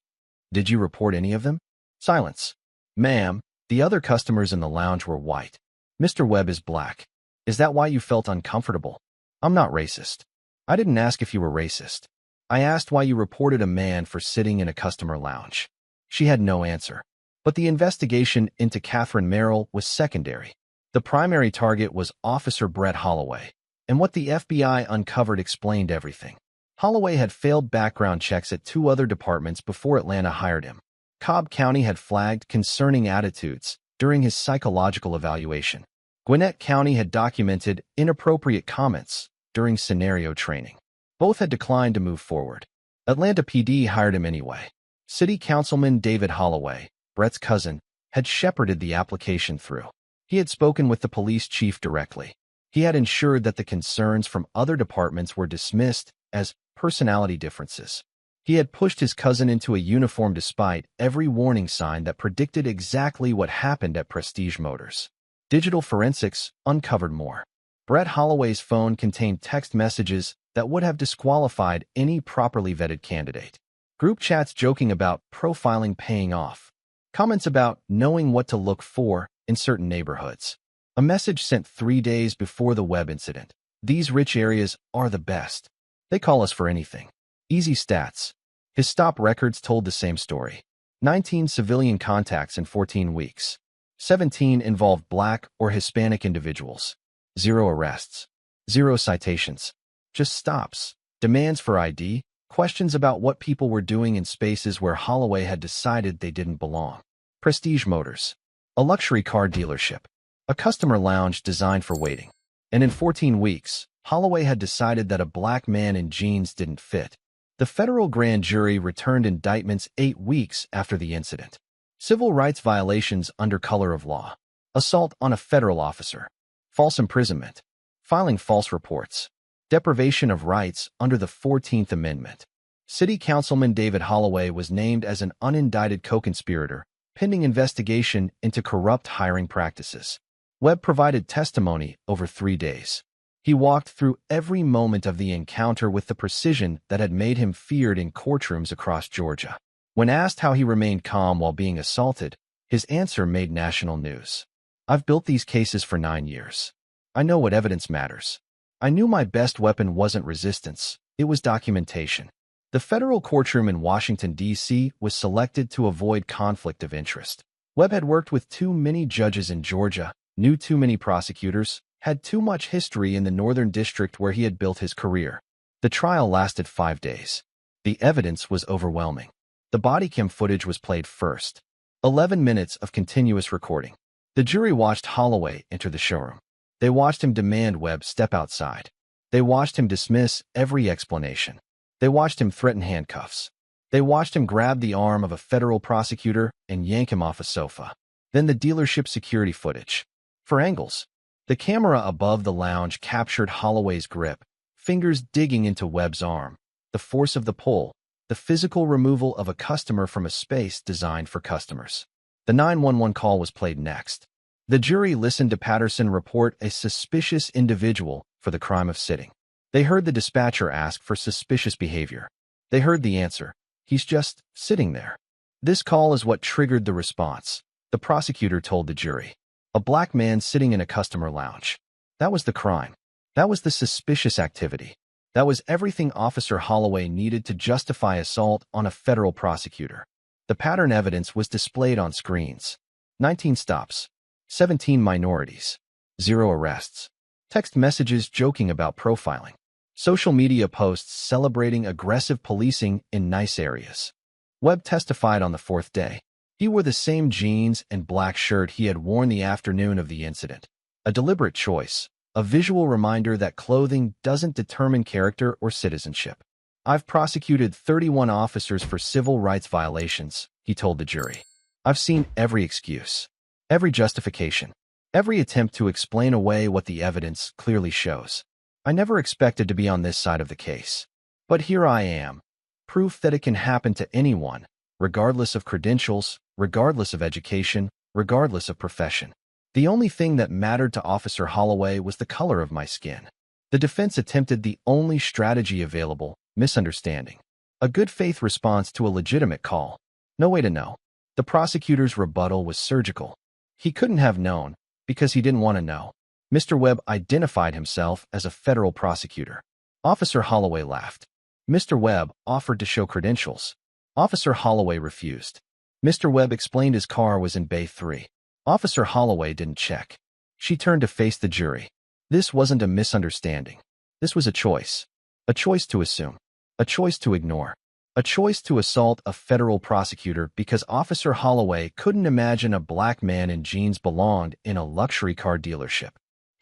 Did you report any of them? Silence. Ma'am, the other customers in the lounge were white. Mr. Webb is black. Is that why you felt uncomfortable? I'm not racist. I didn't ask if you were racist. I asked why you reported a man for sitting in a customer lounge. She had no answer. But the investigation into Catherine Merrill was secondary. The primary target was Officer Brett Holloway, and what the FBI uncovered explained everything. Holloway had failed background checks at 2 other departments before Atlanta hired him. Cobb County had flagged concerning attitudes during his psychological evaluation. Gwinnett County had documented inappropriate comments during scenario training. Both had declined to move forward. Atlanta PD hired him anyway. City Councilman David Holloway, Brett's cousin, had shepherded the application through. He had spoken with the police chief directly. He had ensured that the concerns from other departments were dismissed as personality differences. He had pushed his cousin into a uniform despite every warning sign that predicted exactly what happened at Prestige Motors. Digital forensics uncovered more. Brett Holloway's phone contained text messages that would have disqualified any properly vetted candidate. Group chats joking about profiling paying off. Comments about knowing what to look for in certain neighborhoods. A message sent 3 days before the Webb incident. These rich areas are the best. They call us for anything. Easy stats. His stop records told the same story. 19 civilian contacts in 14 weeks. 17 involved Black or Hispanic individuals. 0 arrests. 0 citations. Just stops. Demands for ID. Questions about what people were doing in spaces where Holloway had decided they didn't belong. Prestige Motors. A luxury car dealership. A customer lounge designed for waiting. And in 14 weeks, Holloway had decided that a black man in jeans didn't fit. The federal grand jury returned indictments 8 weeks after the incident. Civil rights violations under color of law. Assault on a federal officer. False imprisonment. Filing false reports. Deprivation of rights under the 14th Amendment. City Councilman David Holloway was named as an unindicted co-conspirator, pending investigation into corrupt hiring practices. Webb provided testimony over 3 days. He walked through every moment of the encounter with the precision that had made him feared in courtrooms across Georgia. When asked how he remained calm while being assaulted, his answer made national news. I've built these cases for 9 years. I know what evidence matters. I knew my best weapon wasn't resistance, it was documentation. The federal courtroom in Washington, D.C. was selected to avoid conflict of interest. Webb had worked with too many judges in Georgia, knew too many prosecutors, had too much history in the Northern District where he had built his career. The trial lasted 5 days. The evidence was overwhelming. The Bodycam footage was played first. 11 minutes of continuous recording. The jury watched Holloway enter the showroom. They watched him demand Webb step outside. They watched him dismiss every explanation. They watched him threaten handcuffs. They watched him grab the arm of a federal prosecutor and yank him off a sofa. Then the dealership security footage. For angles. The camera above the lounge captured Holloway's grip, fingers digging into Webb's arm, the force of the pull, the physical removal of a customer from a space designed for customers. The 911 call was played next. The jury listened to Patterson report a suspicious individual for the crime of sitting. They heard the dispatcher ask for suspicious behavior. They heard the answer. He's just sitting there. This call is what triggered the response. The prosecutor told the jury. A black man sitting in a customer lounge. That was the crime. That was the suspicious activity. That was everything Officer Holloway needed to justify assault on a federal prosecutor. The pattern evidence was displayed on screens. 19 stops. 17 minorities. 0 arrests. Text messages joking about profiling. Social media posts celebrating aggressive policing in nice areas. Webb testified on the 4th day. He wore the same jeans and black shirt he had worn the afternoon of the incident. A deliberate choice, a visual reminder that clothing doesn't determine character or citizenship. I've prosecuted 31 officers for civil rights violations, he told the jury. I've seen every excuse, every justification, every attempt to explain away what the evidence clearly shows. I never expected to be on this side of the case. But here I am, proof that it can happen to anyone, regardless of credentials, regardless of education, regardless of profession. The only thing that mattered to Officer Holloway was the color of my skin. The defense attempted the only strategy available, misunderstanding. A good faith response to a legitimate call. No way to know. The prosecutor's rebuttal was surgical. He couldn't have known, because he didn't want to know. Mr. Webb identified himself as a federal prosecutor. Officer Holloway laughed. Mr. Webb offered to show credentials. Officer Holloway refused. Mr. Webb explained his car was in Bay 3. Officer Holloway didn't check. She turned to face the jury. This wasn't a misunderstanding. This was a choice. A choice to assume. A choice to ignore. A choice to assault a federal prosecutor because Officer Holloway couldn't imagine a black man in jeans belonged in a luxury car dealership.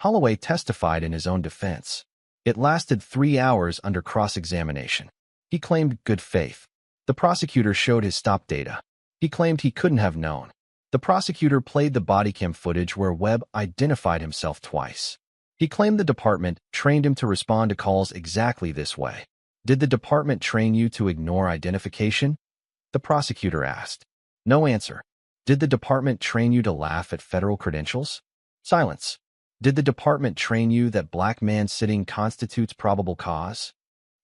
Holloway testified in his own defense. It lasted 3 hours under cross-examination. He claimed good faith. The prosecutor showed his stop data. He claimed he couldn't have known. The prosecutor played the Bodycam footage where Webb identified himself twice. He claimed the department trained him to respond to calls exactly this way. Did the department train you to ignore identification? The prosecutor asked. No answer. Did the department train you to laugh at federal credentials? Silence. Did the department train you that black man sitting constitutes probable cause?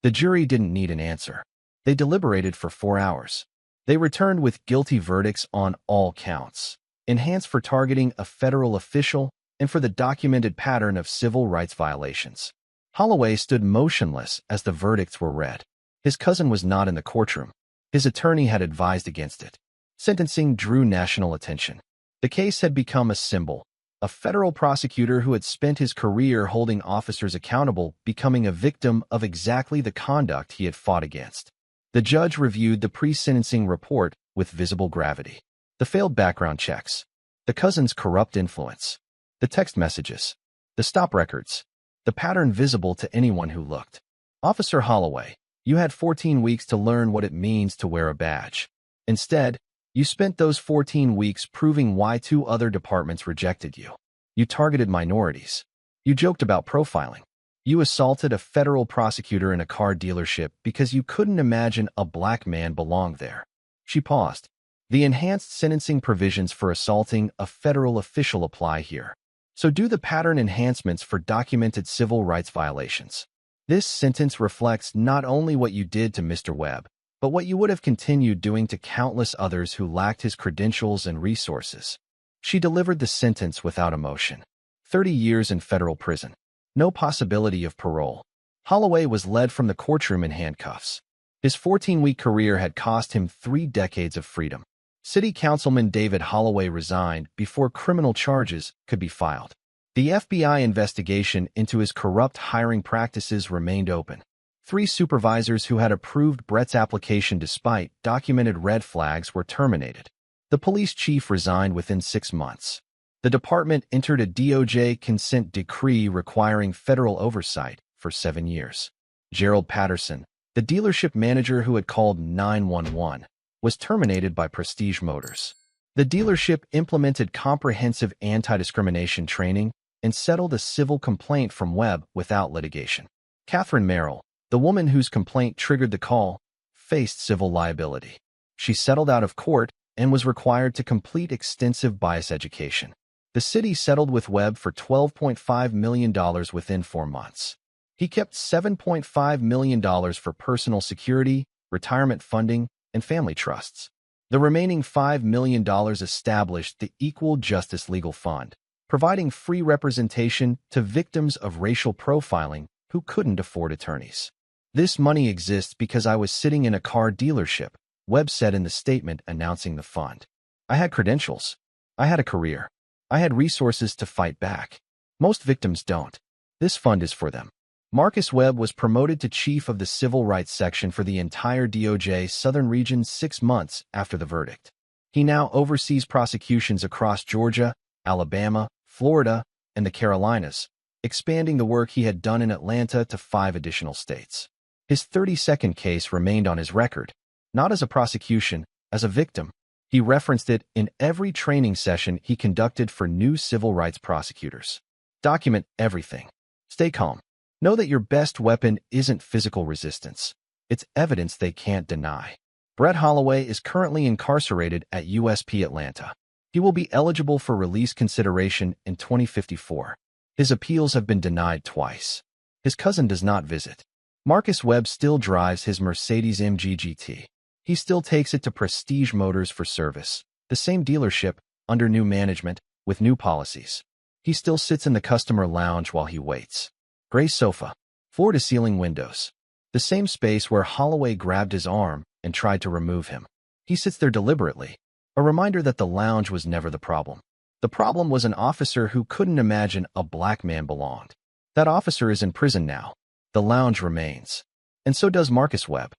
The jury didn't need an answer. They deliberated for 4 hours. They returned with guilty verdicts on all counts, enhanced for targeting a federal official and for the documented pattern of civil rights violations. Holloway stood motionless as the verdicts were read. His cousin was not in the courtroom. His attorney had advised against it. Sentencing drew national attention. The case had become a symbol. A federal prosecutor who had spent his career holding officers accountable becoming a victim of exactly the conduct he had fought against. The judge reviewed the pre-sentencing report with visible gravity. The failed background checks, the cousin's corrupt influence, the text messages, the stop records, the pattern visible to anyone who looked. Officer Holloway, you had 14 weeks to learn what it means to wear a badge. Instead, you spent those 14 weeks proving why 2 other departments rejected you. You targeted minorities. You joked about profiling. You assaulted a federal prosecutor in a car dealership because you couldn't imagine a black man belonged there. She paused. The enhanced sentencing provisions for assaulting a federal official apply here. So do the pattern enhancements for documented civil rights violations. This sentence reflects not only what you did to Mr. Webb, but what you would have continued doing to countless others who lacked his credentials and resources. She delivered the sentence without emotion. 30 years in federal prison. No possibility of parole. Holloway was led from the courtroom in handcuffs. His 14-week career had cost him 3 decades of freedom. City Councilman David Holloway resigned before criminal charges could be filed. The FBI investigation into his corrupt hiring practices remained open. 3 supervisors who had approved Brett's application despite documented red flags were terminated. The police chief resigned within 6 months. The department entered a DOJ consent decree requiring federal oversight for 7 years. Gerald Patterson, the dealership manager who had called 911, was terminated by Prestige Motors. The dealership implemented comprehensive anti-discrimination training and settled a civil complaint from Webb without litigation. Catherine Merrill, the woman whose complaint triggered the call, faced civil liability. She settled out of court and was required to complete extensive bias education. The city settled with Webb for $12.5 million within 4 months. He kept $7.5 million for personal security, retirement funding, and family trusts. The remaining $5 million established the Equal Justice Legal Fund, providing free representation to victims of racial profiling who couldn't afford attorneys. This money exists because I was sitting in a car dealership, Webb said in the statement announcing the fund. I had credentials. I had a career. I had resources to fight back. Most victims don't. This fund is for them. Marcus Webb was promoted to chief of the Civil Rights Section for the entire DOJ Southern Region 6 months after the verdict. He now oversees prosecutions across Georgia, Alabama, Florida, and the Carolinas, expanding the work he had done in Atlanta to 5 additional states. His 32nd case remained on his record, not as a prosecution, as a victim. He referenced it in every training session he conducted for new civil rights prosecutors. Document everything. Stay calm. Know that your best weapon isn't physical resistance. It's evidence they can't deny. Brett Holloway is currently incarcerated at USP Atlanta. He will be eligible for release consideration in 2054. His appeals have been denied twice. His cousin does not visit. Marcus Webb still drives his Mercedes-AMG GT. He still takes it to Prestige Motors for service, the same dealership, under new management, with new policies. He still sits in the customer lounge while he waits. Gray sofa, floor-to-ceiling windows. The same space where Holloway grabbed his arm and tried to remove him. He sits there deliberately, a reminder that the lounge was never the problem. The problem was an officer who couldn't imagine a black man belonged. That officer is in prison now. The lounge remains. And so does Marcus Webb.